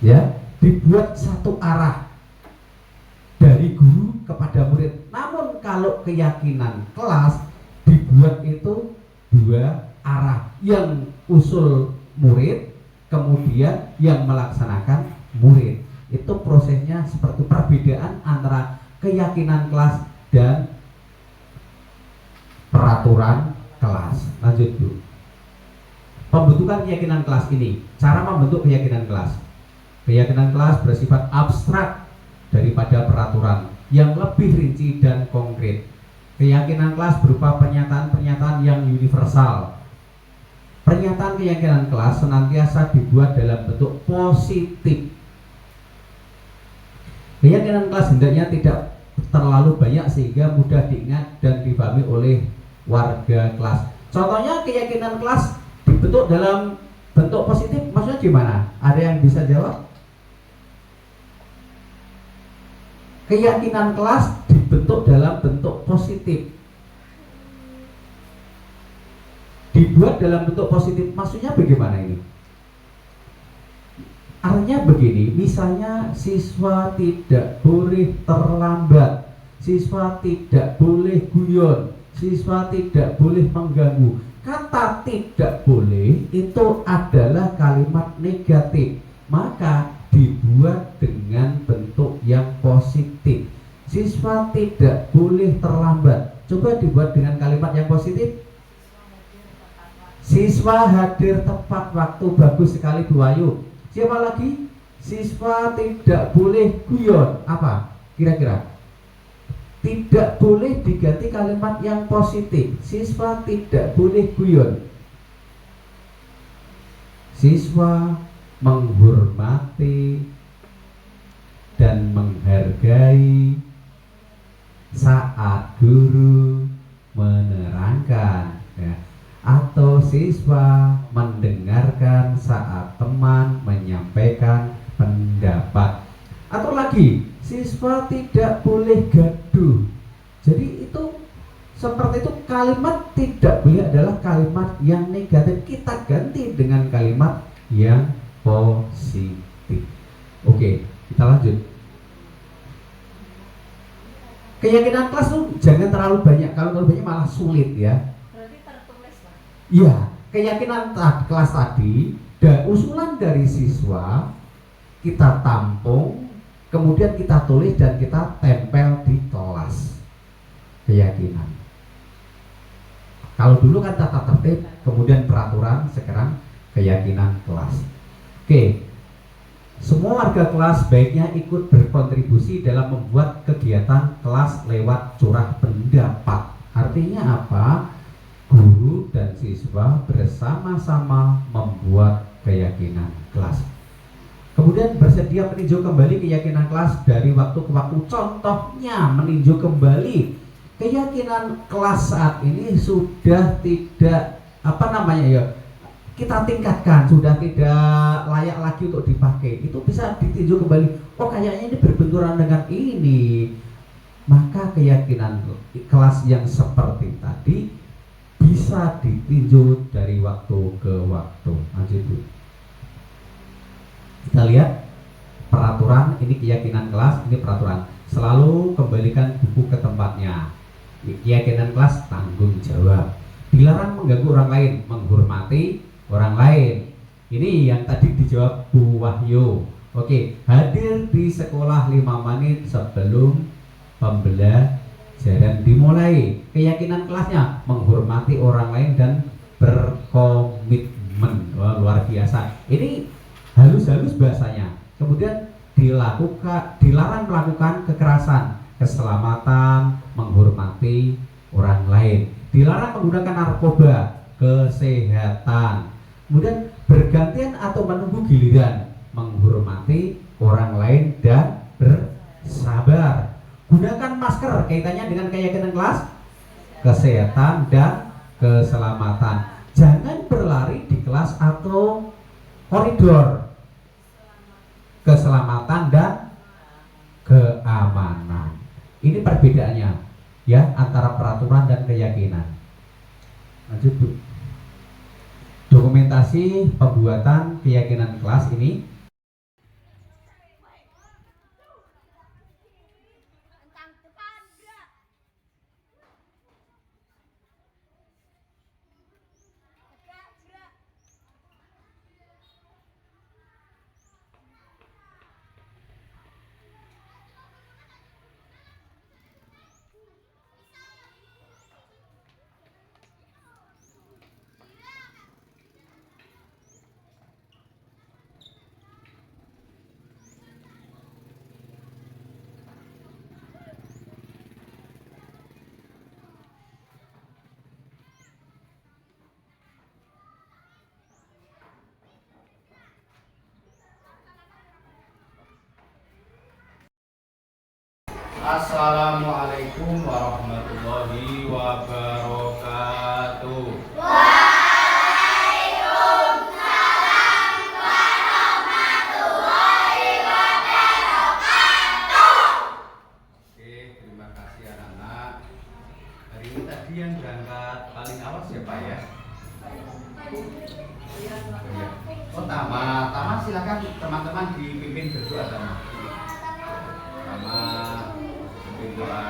ya, dibuat satu arah dari guru kepada murid. Namun kalau keyakinan kelas dibuat itu dua arah, yang usul murid, kemudian yang melaksanakan murid. Itu prosesnya seperti perbedaan antara keyakinan kelas dan peraturan kelas. Lanjut Bu. Pembentukan keyakinan kelas ini, cara membentuk keyakinan kelas. Keyakinan kelas bersifat abstrak daripada peraturan yang lebih rinci dan konkret. Keyakinan kelas berupa pernyataan-pernyataan yang universal. Pernyataan keyakinan kelas senantiasa dibuat dalam bentuk positif. Keyakinan kelas hendaknya tidak terlalu banyak sehingga mudah diingat dan dipahami oleh warga kelas. Contohnya keyakinan kelas dibentuk dalam bentuk positif, maksudnya gimana? Ada yang bisa jawab? Keyakinan kelas dibentuk dalam bentuk positif. Dibuat dalam bentuk positif, maksudnya bagaimana ini? Artinya begini, misalnya siswa tidak boleh terlambat, siswa tidak boleh guyon, siswa tidak boleh mengganggu. Kata tidak boleh itu adalah kalimat negatif, maka dibuat dengan bentuk yang positif. Siswa tidak boleh terlambat, coba dibuat dengan kalimat yang positif. Siswa hadir tepat waktu, bagus sekali Bu Ayu. Siapa lagi? Siswa tidak boleh guyon. Apa kira-kira? Tidak boleh diganti kalimat yang positif. Siswa tidak boleh guyon. Siswa menghormati dan menghargai saat guru menerangkan, ya. Atau siswa mendengarkan saat teman menyampaikan pendapat. Atau lagi, siswa tidak boleh gaduh. Jadi itu seperti itu, kalimat tidak boleh adalah kalimat yang negatif. Kita ganti dengan kalimat yang positif. Oke, kita lanjut. Keyakinan kelas tuh jangan terlalu banyak. Kalau terlalu banyak malah sulit ya. Iya, keyakinan kelas tadi dan usulan dari siswa kita tampung, kemudian kita tulis dan kita tempel di kelas. Keyakinan. Kalau dulu kan tata tertib, kemudian peraturan, sekarang keyakinan kelas. Oke, semua warga kelas baiknya ikut berkontribusi dalam membuat kegiatan kelas lewat curah pendapat. Artinya apa? Guru dan siswa bersama-sama membuat keyakinan kelas. Kemudian bersedia meninjau kembali keyakinan kelas dari waktu ke waktu. Contohnya meninjau kembali keyakinan kelas saat ini sudah tidak kita tingkatkan, sudah tidak layak lagi untuk dipakai. Itu bisa ditinjau kembali. Oh, kayaknya ini berbenturan dengan ini. Maka keyakinan kelas yang seperti tadi bisa ditinjau dari waktu ke waktu. Lanjut Bu. Kita lihat peraturan, ini keyakinan kelas, ini peraturan. Selalu kembalikan buku ke tempatnya. Keyakinan kelas tanggung jawab. Dilarang mengganggu orang lain, menghormati orang lain. Ini yang tadi dijawab Bu Wahyu. Oke, hadir di sekolah 5 menit sebelum pembelajaran dimulai. Keyakinan kelasnya menghormati orang lain dan berkomitmen. Wah, luar biasa. Ini halus-halus bahasanya. Kemudian dilarang melakukan kekerasan, keselamatan, menghormati orang lain. Dilarang menggunakan narkoba, kesehatan. Kemudian bergantian atau menunggu giliran, menghormati orang lain dan bersabar. Gunakan masker, kaitannya dengan keyakinan kelas, kesehatan dan keselamatan. Jangan berlari di kelas atau koridor. Keselamatan dan keamanan. Ini perbedaannya ya antara peraturan dan keyakinan. Lanjut Bu. Dokumentasi pembuatan keyakinan kelas ini Assalamualaikum warahmatullahi wabarakatuh. Oke, terima kasih anak-anak. Hari ini tadi yang berangkat paling awal siapa ya? Oh, Tama silakan teman-teman dipimpin berdoa Tama. Berdoa.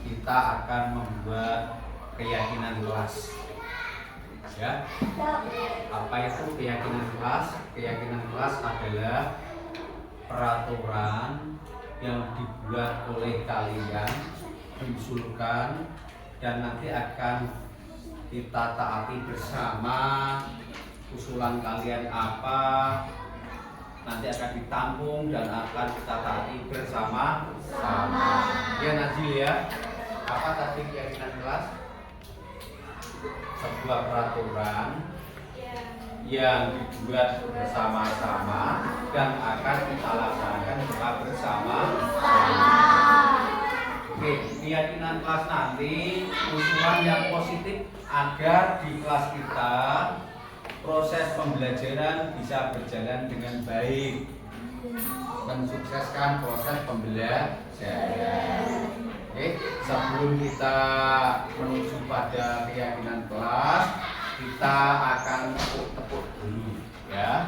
Kita akan membuat keyakinan kelas. Ya. Apa itu keyakinan kelas? Keyakinan kelas adalah peraturan yang dibuat oleh kalian, diusulkan dan nanti akan kita taati bersama. Usulan kalian apa? Nanti akan ditampung dan akan kita taati bersama-sama. Ya Najil ya. Apa tadi keyakinan kelas? Sebuah peraturan yang dibuat bersama-sama dan akan kita laksanakan bersama-sama. Oke, keyakinan kelas nanti usulan yang positif agar di kelas kita proses pembelajaran bisa berjalan dengan baik, mensukseskan proses pembelajaran. Oke, sebelum kita menuju pada keyakinan kelas, kita akan tepuk dulu, ya.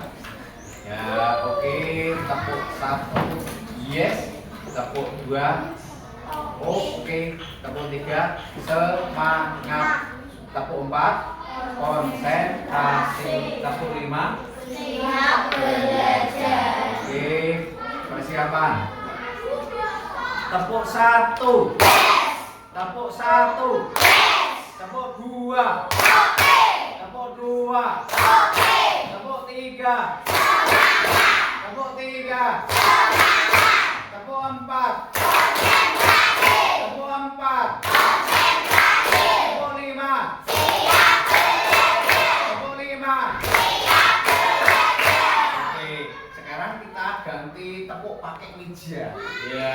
Ya, oke, tepuk 1, yes, tepuk 2, oke, tepuk 3, semangat, tepuk 4, konsentrasi, tepuk 5, siap belajar. Oke, persiapan. Tepuk 1, tepuk 1, tepuk 2, tepuk 2, tepuk 3, tepuk 3, tepuk 4, tepuk 4, tepuk 5, tepuk 5. Oke, sekarang kita ganti tepuk pakai meja. Ya.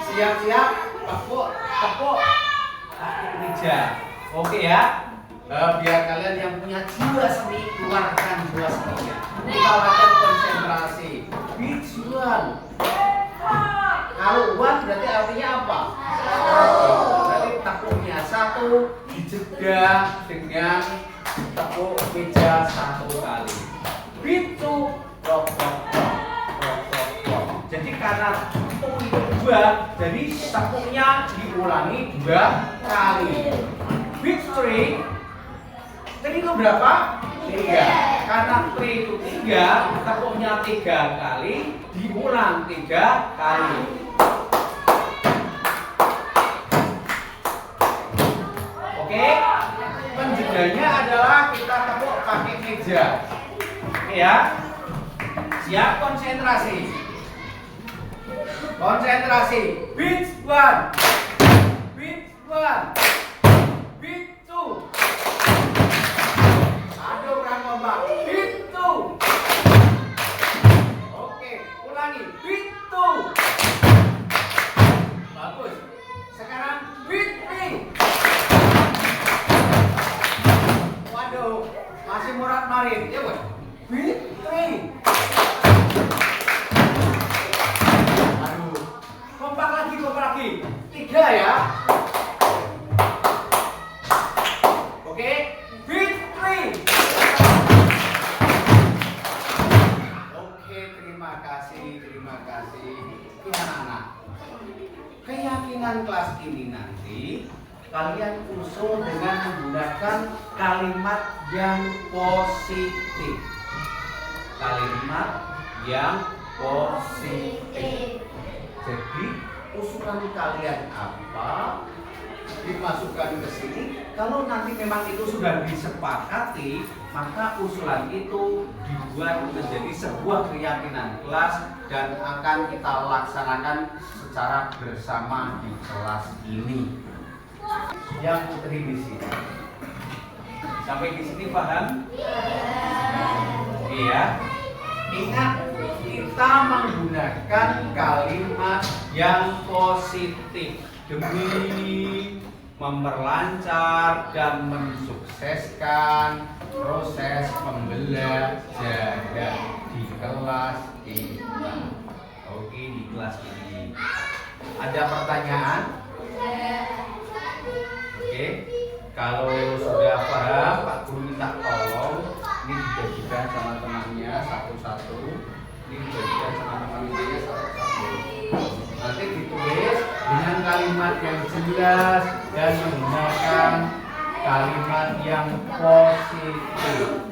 Siap-siap, tepuk pakai meja. Oke ya. Biar kalian yang punya jiwa seni keluarkan jiwa seninya. Kita lakukan konsentrasi. Visual. Kalau uang berarti artinya apa? Berarti tepuknya 1 dijeda dengan tepuk meja 1 kali. Itu rock. Jadi karena tepuk itu 2, jadi tepuknya diulangi 2 kali. Victory Tri itu berapa? 3. Karena Tri itu 3, tepuknya 3 kali, diulang 3 kali. Oke? Penjedanya adalah kita tepuk pakai meja. Oke ya? Siap, konsentrasi. Konsentrasi. Beat 1. Beat 1. Beat 2. Aduh, kurang kompak. Beat 2. Oke, ulangi. Beat 2. Bagus. Sekarang beat 3. Waduh, masih morat-marit. Ya, Bu. Beat 3. Aduh. Kompak lagi. 3 ya. Oke. Beat 3. Oke, terima kasih. Oke, anak-anak. Keyakinan kelas ini nanti kalian usul dengan menggunakan kalimat yang positif. Kalimat yang positif. Jadi usulan kalian apa dimasukkan ke sini. Kalau nanti memang itu sudah disepakati, maka usulan itu dibuat menjadi sebuah keyakinan kelas dan akan kita laksanakan secara bersama di kelas ini. Yang putri di sini. Sampai di sini paham? Iya. Ingat, kita menggunakan kalimat yang positif demi memperlancar dan mensukseskan proses pembelajaran di kelas kita. Oke, di kelas ini. Ada pertanyaan? Oke, kalau sudah paham, Pak Guru minta tolong ini dibagikan sama temannya satu-satu. Ini dibagikan sama teman-temannya satu-satu. Nanti ditulis dengan kalimat yang jelas dan menggunakan kalimat yang positif.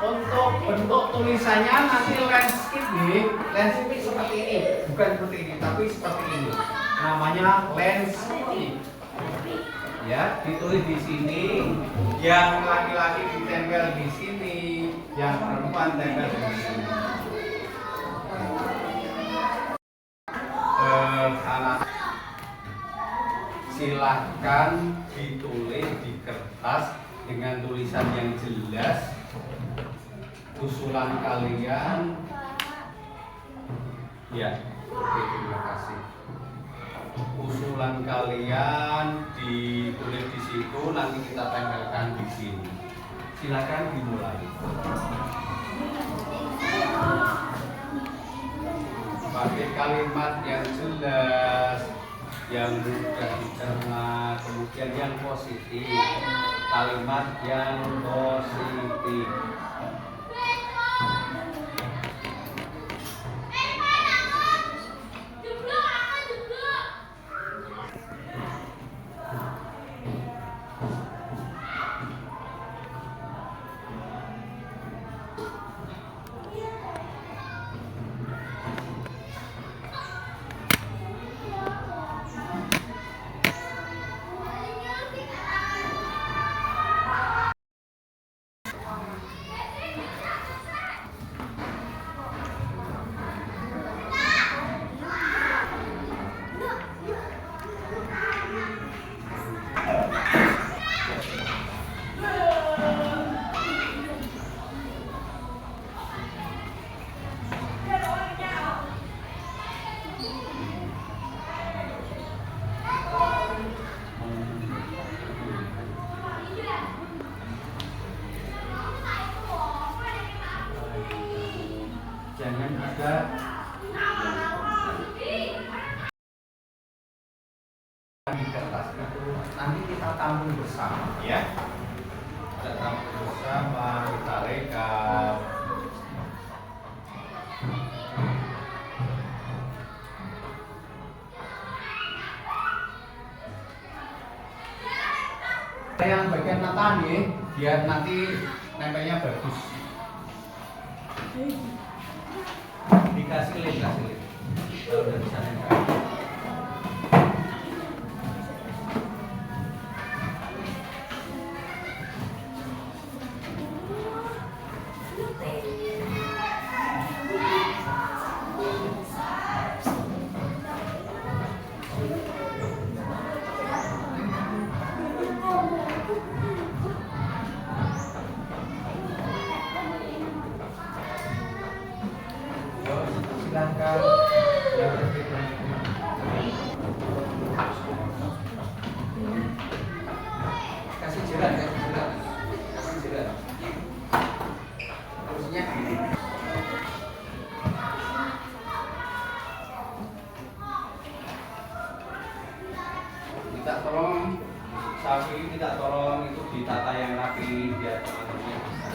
Untuk bentuk tulisannya nanti landscape nih, landscape seperti ini, bukan seperti ini, tapi seperti ini. Namanya landscape. Ya, ditulis di sini, yang laki-laki ditempel di sini, yang perempuan tempel di sini. Anak, silahkan ditulis di kertas dengan tulisan yang jelas usulan kalian. Ya, oke, terima kasih. Usulan kalian ditulis di situ, nanti kita tempelkan di sini. Silakan dimulai. Pakai kalimat yang jelas, yang mudah dicerna, kemudian yang positif. Kalimat yang positif. Jangan ada di kertas itu, nanti kita tampung bersama ya. Kita tampung bersama, kita rekap. Yang bagian mata nih, biar nanti nempelnya bagus. Dikasih lem. Kalau udah bisa nempel. Silakan. Kasih jerat. Kursinya gini. Minta tolong itu ditata yang rapi biar teman-temannya bisa.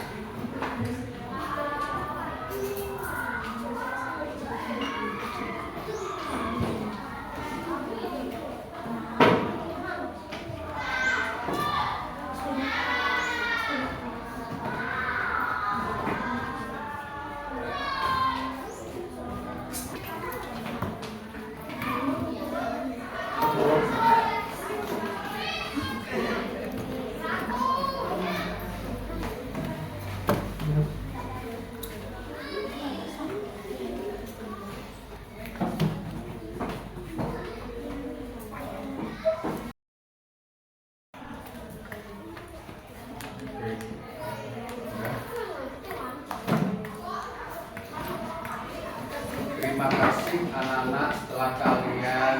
Terima kasih anak-anak, setelah kalian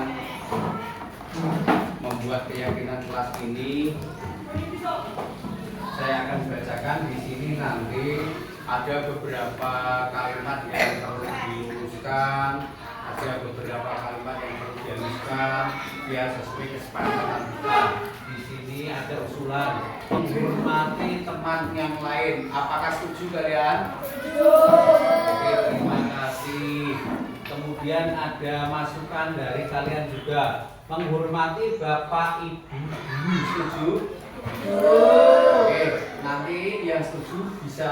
membuat keyakinan kelas ini, saya akan bacakan di sini. Nanti ada beberapa kalimat yang perlu diluruskan, ada beberapa kalimat yang perlu dihaluskan biar sesuai kesepakatan kita. Di sini ada usulan menghormati teman yang lain. Apakah setuju kalian? Oke, terima kasih. Kemudian ada masukan dari kalian juga, menghormati bapak ibu guru. Setuju? Oke, nanti yang setuju bisa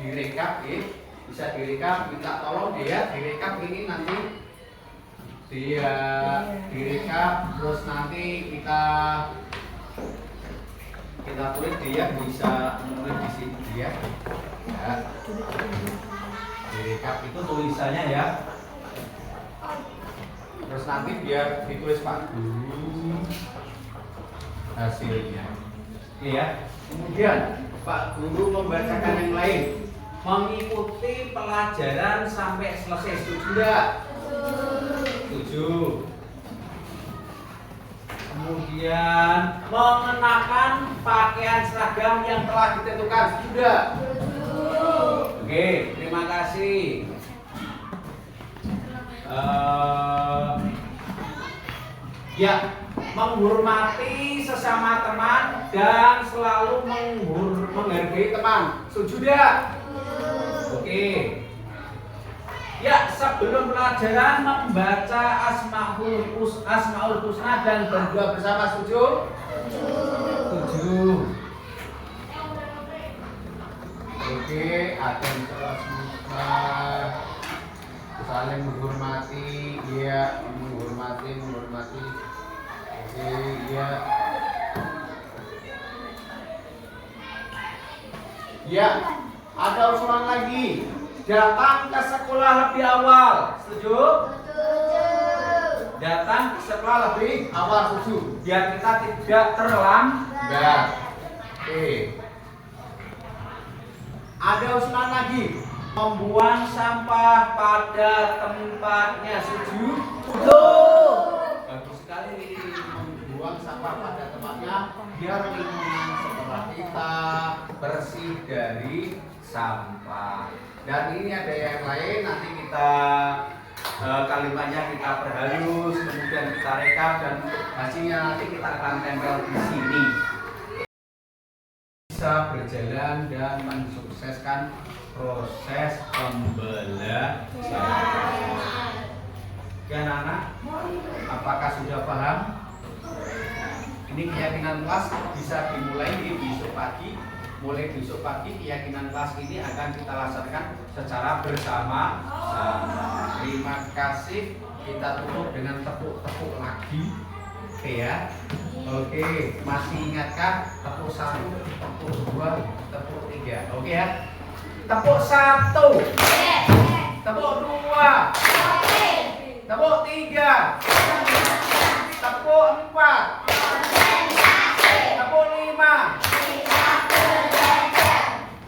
direkap ya. Bisa direkap, minta tolong dia direkap ini nanti. Dia direkap, terus nanti kita tulis, dia bisa menulis di sini dia. Ya. Direkap itu tulisannya ya. Terus nanti biar ditulis Pak Guru hasilnya. Iya. Kemudian Pak Guru membacakan yang lain. Mengikuti pelajaran sampai selesai. Setuju tidak? Setuju. Kemudian mengenakan pakaian seragam yang telah ditentukan. Sudah. Oke, terima kasih. Ya, menghormati sesama teman dan selalu menghargai teman. Setuju tidak? Oke. Ya, sebelum pelajaran membaca Asmaul Husna dan berdoa bersama. Setuju? Setuju. Oke, ada yang saling menghormati, ya, menghormati. Oke, ya. Ya, ada usulan lagi. Datang ke sekolah lebih awal. Setuju? Datang ke sekolah lebih awal. Setuju? Biar kita tidak terlambat. Oke. Ada usulan lagi. Membuang sampah pada tempatnya. Setuju? Bagus sekali. Membuang sampah pada tempatnya biar lingkungan sekolah kita bersih dari sampah. Dan ini ada yang lain, nanti kita kalimatnya kita perhalus, kemudian kita rekap dan hasilnya nanti kita akan tempel di sini. Bisa berjalan dan mensukseskan proses pembelajaran. Oke anak-anak, apakah sudah paham? Ini keyakinan kelas bisa dimulai di besok pagi mulai besok pagi keyakinan kelas ini akan kita laksanakan secara bersama. Terima kasih. Kita tutup dengan tepuk-tepuk lagi. Oke ya. Oke, masih ingatkah tepuk 1, tepuk 2, tepuk 3. Oke ya. Tepuk 1. Tepuk 2. Tepuk 3. Tepuk 4. Tepuk 5.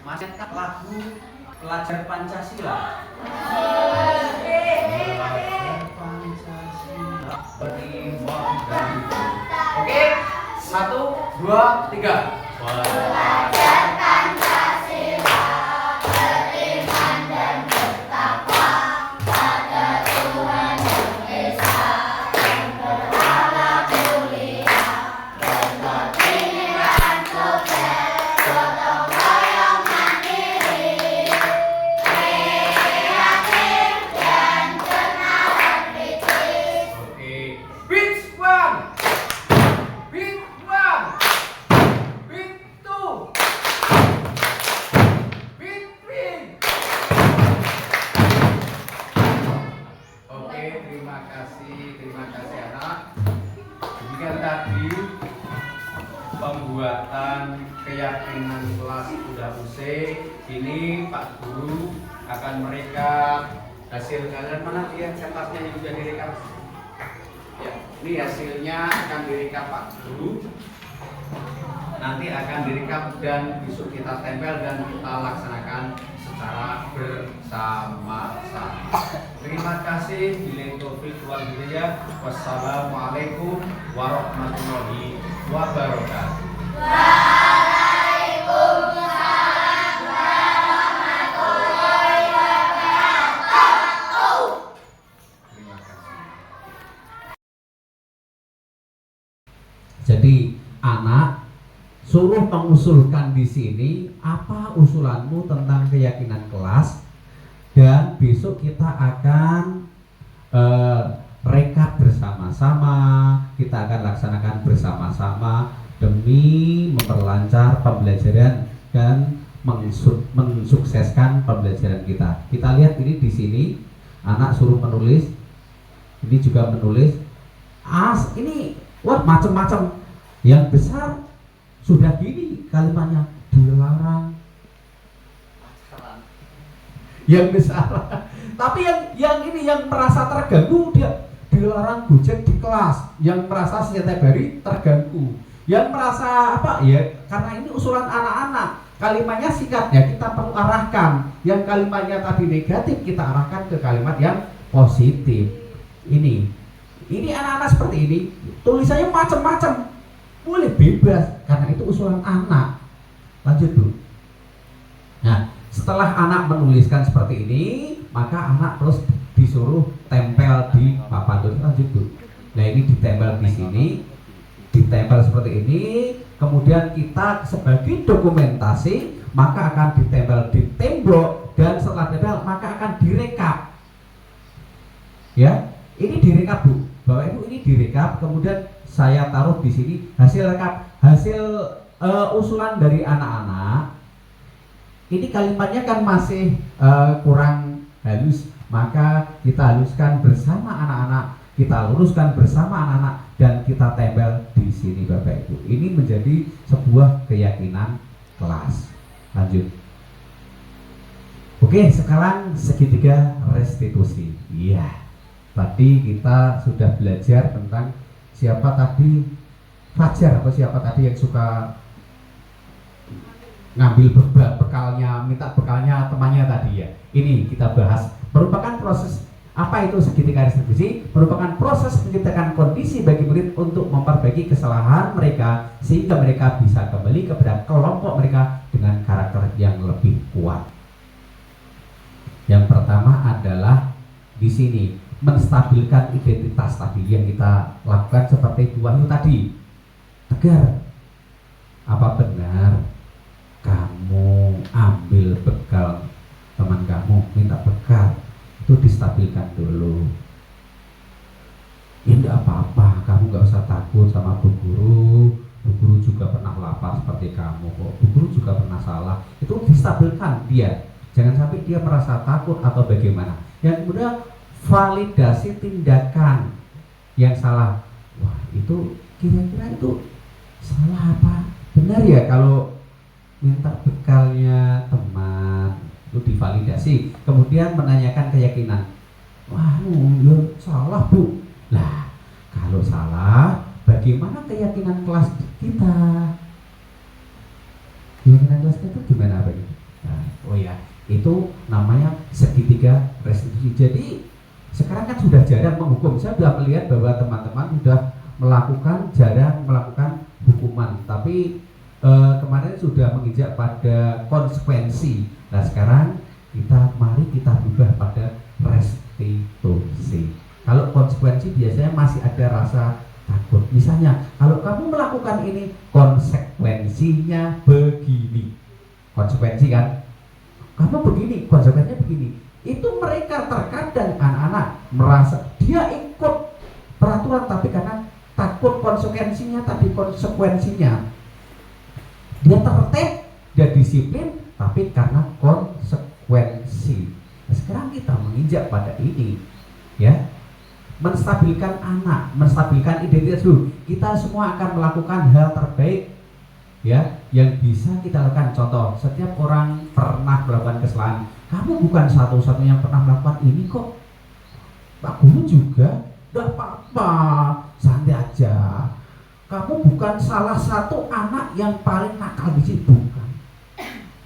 Masih ingat lagu pelajar Pancasila? Beriman dan oke, 1, 2, 3. Belajar Pancasila, beriman dan bertakwa pada Tuhan Yang Esa, yang berakhlak mulia, berbuat pikiran sukses, gotong royong mandiri, kreatif dan kenalan kritis. Oke, beat 1, beat 1, beat 2, beat 3. Oke, terima kasih anak. Demikian tadi pembuatan keyakinan kelas udah usai. Ini Pak Guru akan merekap hasil kalian. Mana lihat kertasnya yang sudah direkap? Ya, ini hasilnya akan direkap Pak Guru. Nanti akan direkap dan besok kita tempel dan kita laksanakan secara bersama-sama. Terima kasih. Billahi taufik wal hidayah. Wassalamualaikum warahmatullahi wabarakatuh. Terima kasih. Jadi anak suruh mengusulkan di sini apa usulanmu tentang keyakinan kelas, dan besok kita akan rekap bersama-sama, kita akan laksanakan bersama-sama demi memperlancar pembelajaran dan mensukseskan pembelajaran kita. Kita lihat ini di sini anak suruh menulis, ini juga menulis. Ini wah macam-macam. Yang besar sudah gini kalimatnya, dilarang. Yang besar. Tapi yang ini yang merasa terganggu, dia dilarang gojek di kelas. Yang merasa setiap hari terganggu. Yang merasa apa ya? Karena ini usulan anak-anak. Kalimatnya singkatnya kita perlu arahkan. Yang kalimatnya tadi negatif kita arahkan ke kalimat yang positif. Ini anak-anak seperti ini. Tulisannya macam-macam. Boleh bebas karena itu usulan anak. Lanjut dulu. Nah, setelah anak menuliskan seperti ini, maka anak terus disuruh tempel di papan tulis. Lanjut dulu. Nah, ini ditempel di sini, ditempel seperti ini. Kemudian kita sebagai dokumentasi, maka akan ditempel di tembok, dan setelah ditempel maka akan direkap. Ya, ini direkap Bu. Bapak Ibu, ini direkap. Kemudian saya taruh di sini hasil rekap, hasil usulan dari anak-anak. Ini kalimatnya kan masih kurang halus, maka kita haluskan bersama anak-anak, kita luruskan bersama anak-anak, dan kita tempel di sini Bapak Ibu. Ini menjadi sebuah keyakinan kelas. Lanjut. Oke, sekarang segitiga restitusi. Iya. Tadi kita sudah belajar tentang siapa tadi, Fajar atau siapa tadi yang suka ngambil bekalnya, minta bekalnya temannya tadi ya. Ini kita bahas, merupakan proses apa itu segitiga restitusi, merupakan proses menciptakan kondisi bagi murid untuk memperbaiki kesalahan mereka sehingga mereka bisa kembali kepada kelompok mereka dengan karakter yang lebih kuat. Yang pertama adalah di sini menstabilkan identitas tadi yang kita lakukan seperti Bu Wahyu tadi. Tegar, apa benar kamu ambil bekal teman kamu, minta bekal, itu distabilkan dulu. Ya enggak apa-apa, kamu enggak usah takut sama Bu Guru. Bu Guru juga pernah lapar seperti kamu kok. Bu Guru juga juga pernah salah. Itu distabilkan dia, jangan sampai dia merasa takut atau bagaimana. Yang kemudian validasi tindakan yang salah. Wah, itu kira-kira itu salah apa? Benar ya kalau minta bekalnya teman itu divalidasi, kemudian menanyakan keyakinan. Wah, ya salah Bu. Lah, kalau salah, bagaimana keyakinan kelas kita? Keyakinan kelas kita gimana Pak? Nah, oh ya, itu namanya segitiga restitusi. Jadi sekarang kan sudah jarang menghukum. Saya sudah melihat bahwa teman-teman sudah jarang melakukan hukuman, tapi kemarin sudah menginjak pada konsekuensi. Nah sekarang mari kita berubah pada restitusi. Kalau konsekuensi biasanya masih ada rasa takut. Misalnya kalau kamu melakukan ini, konsekuensinya begini. Konsekuensi kan? Kamu begini, konsekuensinya begini. Itu mereka terkadang anak-anak merasa dia ikut peraturan, tapi karena takut konsekuensinya dia tertib, dia disiplin, tapi karena konsekuensi. Nah, sekarang kita menginjak pada ini, ya, menstabilkan anak, menstabilkan identitas dulu. Kita semua akan melakukan hal terbaik, ya, yang bisa kita lakukan. Contoh, setiap orang pernah melakukan kesalahan. Kamu bukan satu-satunya yang pernah melakukan ini kok. Pak Guru juga, tidak apa-apa, santai aja. Kamu bukan salah satu anak yang paling nakal di sini, bukan.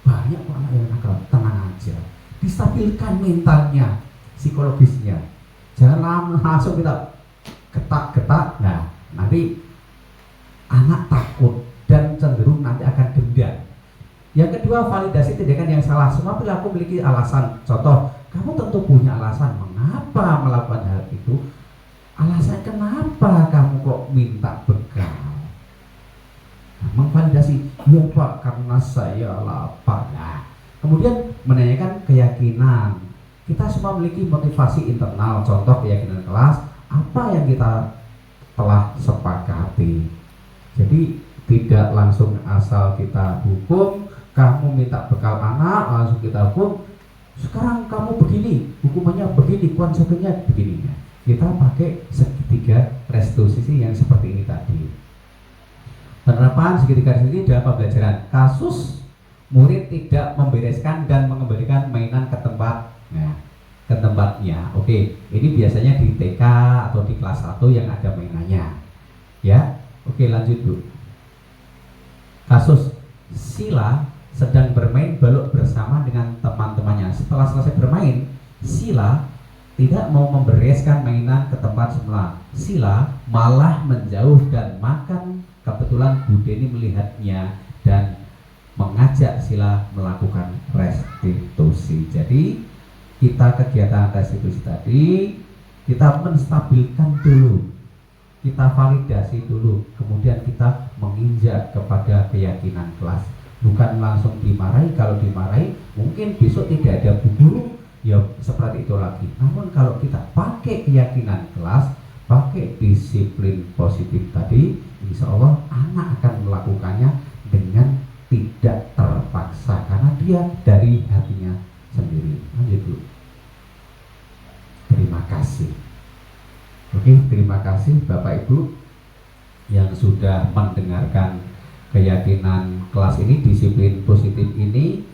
Banyak kok anak yang nakal, tenang aja. Distabilkan mentalnya, psikologisnya. Jangan langsung kita getak-getak. Nah, nanti anak takut dan cenderung nanti akan dendam. Yang kedua, validasi tindakan yang salah. Semua perilaku memiliki alasan. Contoh, kamu tentu punya alasan mengapa melakukan hal itu. Alasan kenapa kamu kok minta bekal? Nah, memvalidasi, ya Pak, karena saya lapar. Nah, kemudian menanyakan keyakinan. Kita semua memiliki motivasi internal. Contoh keyakinan kelas, apa yang kita telah sepakati. Jadi tidak langsung asal kita hukum. Kamu minta bekal anak, langsung kita hukum. Sekarang kamu begini, hukumannya begini, konsekuensinya begini. Kita pakai segitiga restitusi yang seperti ini tadi. Penerapan segitiga restitusi dalam pembelajaran. Kasus murid tidak membereskan dan mengembalikan mainan ke tempatnya. Oke, ini biasanya di TK atau di kelas 1 yang ada mainannya. Ya, oke, lanjut Bu. Kasus Sila sedang bermain balok bersama dengan teman-temannya. Setelah selesai bermain, Sila tidak mau membereskan mainan ke tempat semula. Sila malah menjauh dan makan. Kebetulan Bu Deni melihatnya dan mengajak Sila melakukan restitusi. Jadi kita kegiatan restitusi tadi, kita menstabilkan dulu, kita validasi dulu, kemudian kita menginjak kepada keyakinan kelas. Bukan langsung dimarahi. Kalau dimarahi mungkin besok tidak ada Bu Guru, ya seperti itu lagi. Namun kalau kita pakai keyakinan kelas, pakai disiplin positif tadi, insya Allah anak akan melakukannya dengan tidak terpaksa karena dia dari hatinya sendiri. Lanjut Bu. Terima kasih. Oke, terima kasih Bapak Ibu yang sudah mendengarkan keyakinan kelas ini, disiplin positif ini.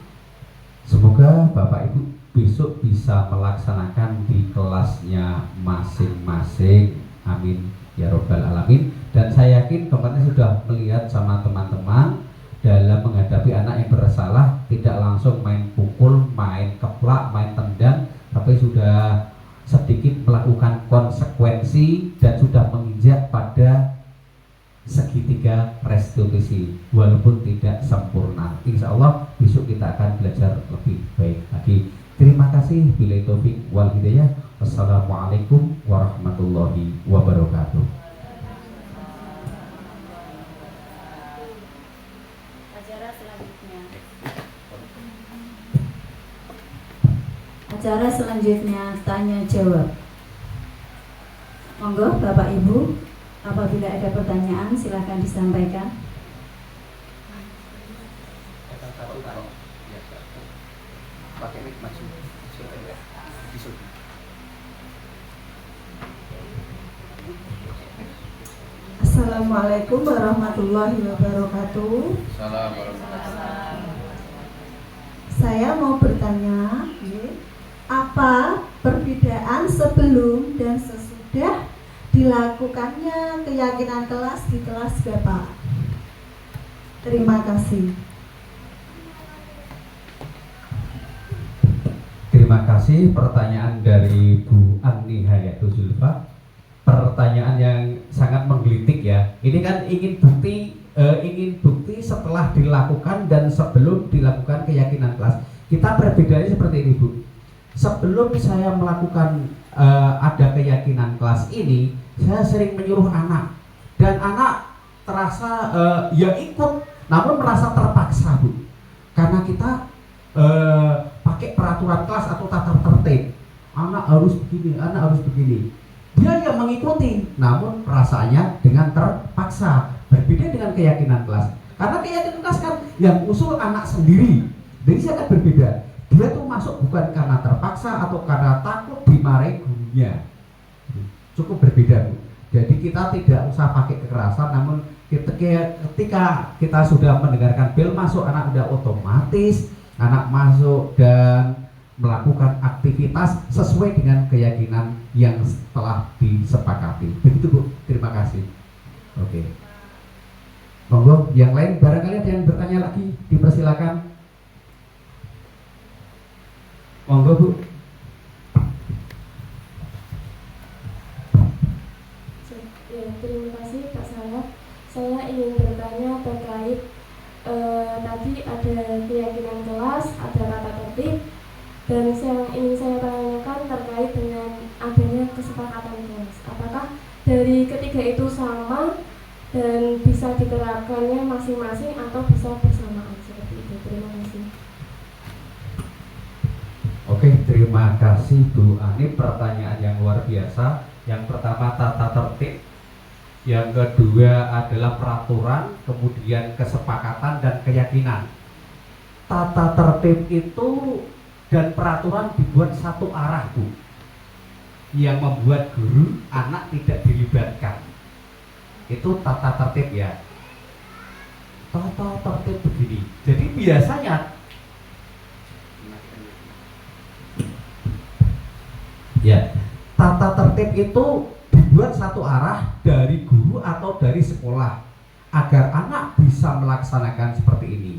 Semoga Bapak Ibu besok bisa melaksanakan di kelasnya masing-masing. Amin ya robbal alamin. Dan saya yakin kemarin sudah melihat sama teman-teman dalam menghadapi anak yang bersalah, tidak langsung main pukul, main keplak, main tendang, tapi sudah sedikit melakukan konsekuensi dan sudah menginjak pada segitiga restitusi walaupun tidak sempurna. Insya Allah besok kita akan belajar lebih baik lagi. Terima kasih. Billahi taufik wal hidayah. Wassalamualaikum warahmatullahi wabarakatuh. Acara selanjutnya tanya jawab. Monggo Bapak Ibu, apabila ada pertanyaan silakan disampaikan. Satu tanya. Ya, pakai mic maju. Bisa. Assalamualaikum warahmatullahi wabarakatuh. Salam warahmatullahi. Saya mau bertanya, apa perbedaan sebelum dan sesudah dilakukannya keyakinan kelas di kelas Bapak? Terima kasih. Terima kasih pertanyaan dari Bu Ani Hayatul Zulfa. Pertanyaan yang sangat menggelitik ya. Ini kan ingin bukti setelah dilakukan dan sebelum dilakukan keyakinan kelas. Kita perbedaannya seperti ini, Bu. Sebelum saya melakukan ada keyakinan kelas ini, saya sering menyuruh anak, dan anak terasa ya ikut, namun merasa terpaksa, Bu, karena kita pakai peraturan kelas atau tata tertib. Anak harus begini, anak harus begini. Dia yang mengikuti, namun perasaannya dengan terpaksa. Berbeda dengan keyakinan kelas. Karena keyakinan kelas kan yang usul anak sendiri, jadi sangat berbeda. Dia tuh masuk bukan karena terpaksa atau karena takut dimarahi gurunya. Cukup berbeda, Bu. Jadi kita tidak usah pakai kekerasan, namun ketika kita sudah mendengarkan bel masuk, anak udah otomatis anak masuk dan melakukan aktivitas sesuai dengan keyakinan yang telah disepakati. Begitu, Bu. Terima kasih. Oke. Monggo, yang lain barangkali ada yang bertanya lagi, dipersilakan. Monggo, Bu. Ya, terima kasih Pak Salaf. Saya ingin bertanya terkait tadi ada keyakinan kelas, ada tata tertib, dan yang ingin saya tanyakan terkait dengan adanya kesepakatan kelas. Apakah dari ketiga itu sama dan bisa diterapkannya masing-masing atau bisa bersamaan seperti itu? Terima kasih. Oke, terima kasih Bu Ani. Pertanyaan yang luar biasa. Yang pertama tata tertib, yang kedua adalah peraturan, kemudian kesepakatan dan keyakinan. Tata tertib itu dan peraturan dibuat satu arah, Bu, yang membuat guru anak tidak dilibatkan. Itu tata tertib ya. Tata tertib begini. Jadi biasanya ya, tata tertib itu dibuat satu arah dari guru atau dari sekolah agar anak bisa melaksanakan seperti ini.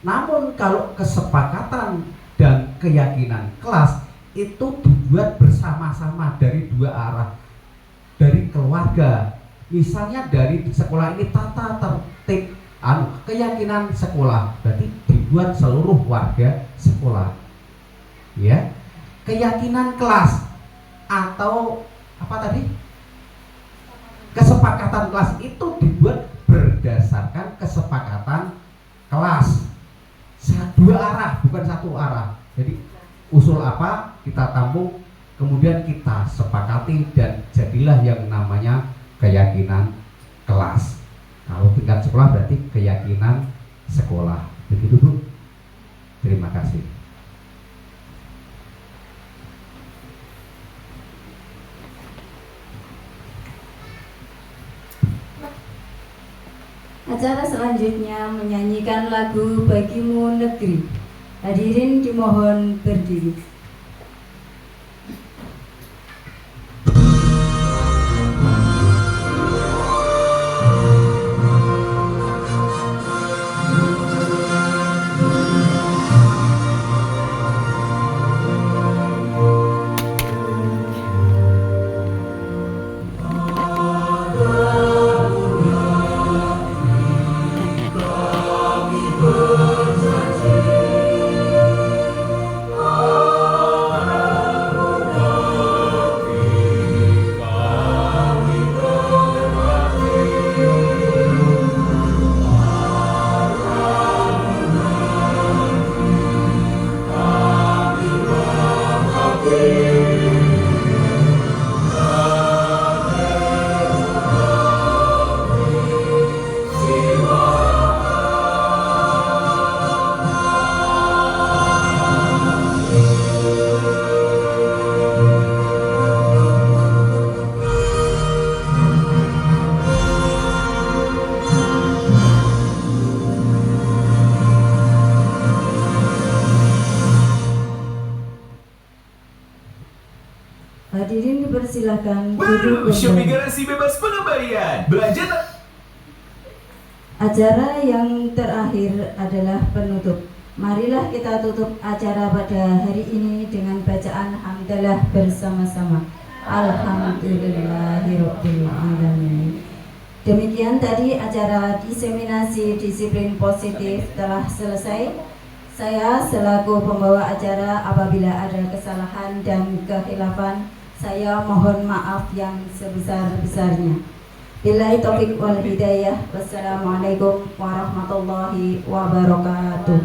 Namun kalau kesepakatan dan keyakinan kelas itu dibuat bersama-sama dari dua arah, dari keluarga. Misalnya dari sekolah ini tata tertib keyakinan sekolah, berarti dibuat seluruh warga sekolah. Ya. Keyakinan kelas atau apa tadi? Kesepakatan kelas itu dibuat berdasarkan kesepakatan kelas. Dua arah, bukan satu arah. Jadi usul apa kita tampung, kemudian kita sepakati dan jadilah yang namanya keyakinan kelas. Kalau tingkat sekolah berarti keyakinan sekolah. Begitu, Bu. Terima kasih. Acara selanjutnya menyanyikan lagu Bagimu Negeri. Hadirin dimohon berdiri. Oh Silakan duduk Shopee kembali. garansi bebas pengembalian. Belanja tak? Acara yang terakhir adalah penutup. Marilah kita tutup acara pada hari ini dengan bacaan hamdalah bersama-sama. Alhamdulillahirabbil alamin. Demikian tadi acara diseminasi disiplin positif telah selesai. Saya selaku pembawa acara apabila ada kesalahan dan kekhilafan, saya mohon maaf yang sebesar-besarnya. Billahi taufiq wal hidayah. Wassalamualaikum warahmatullahi wabarakatuh.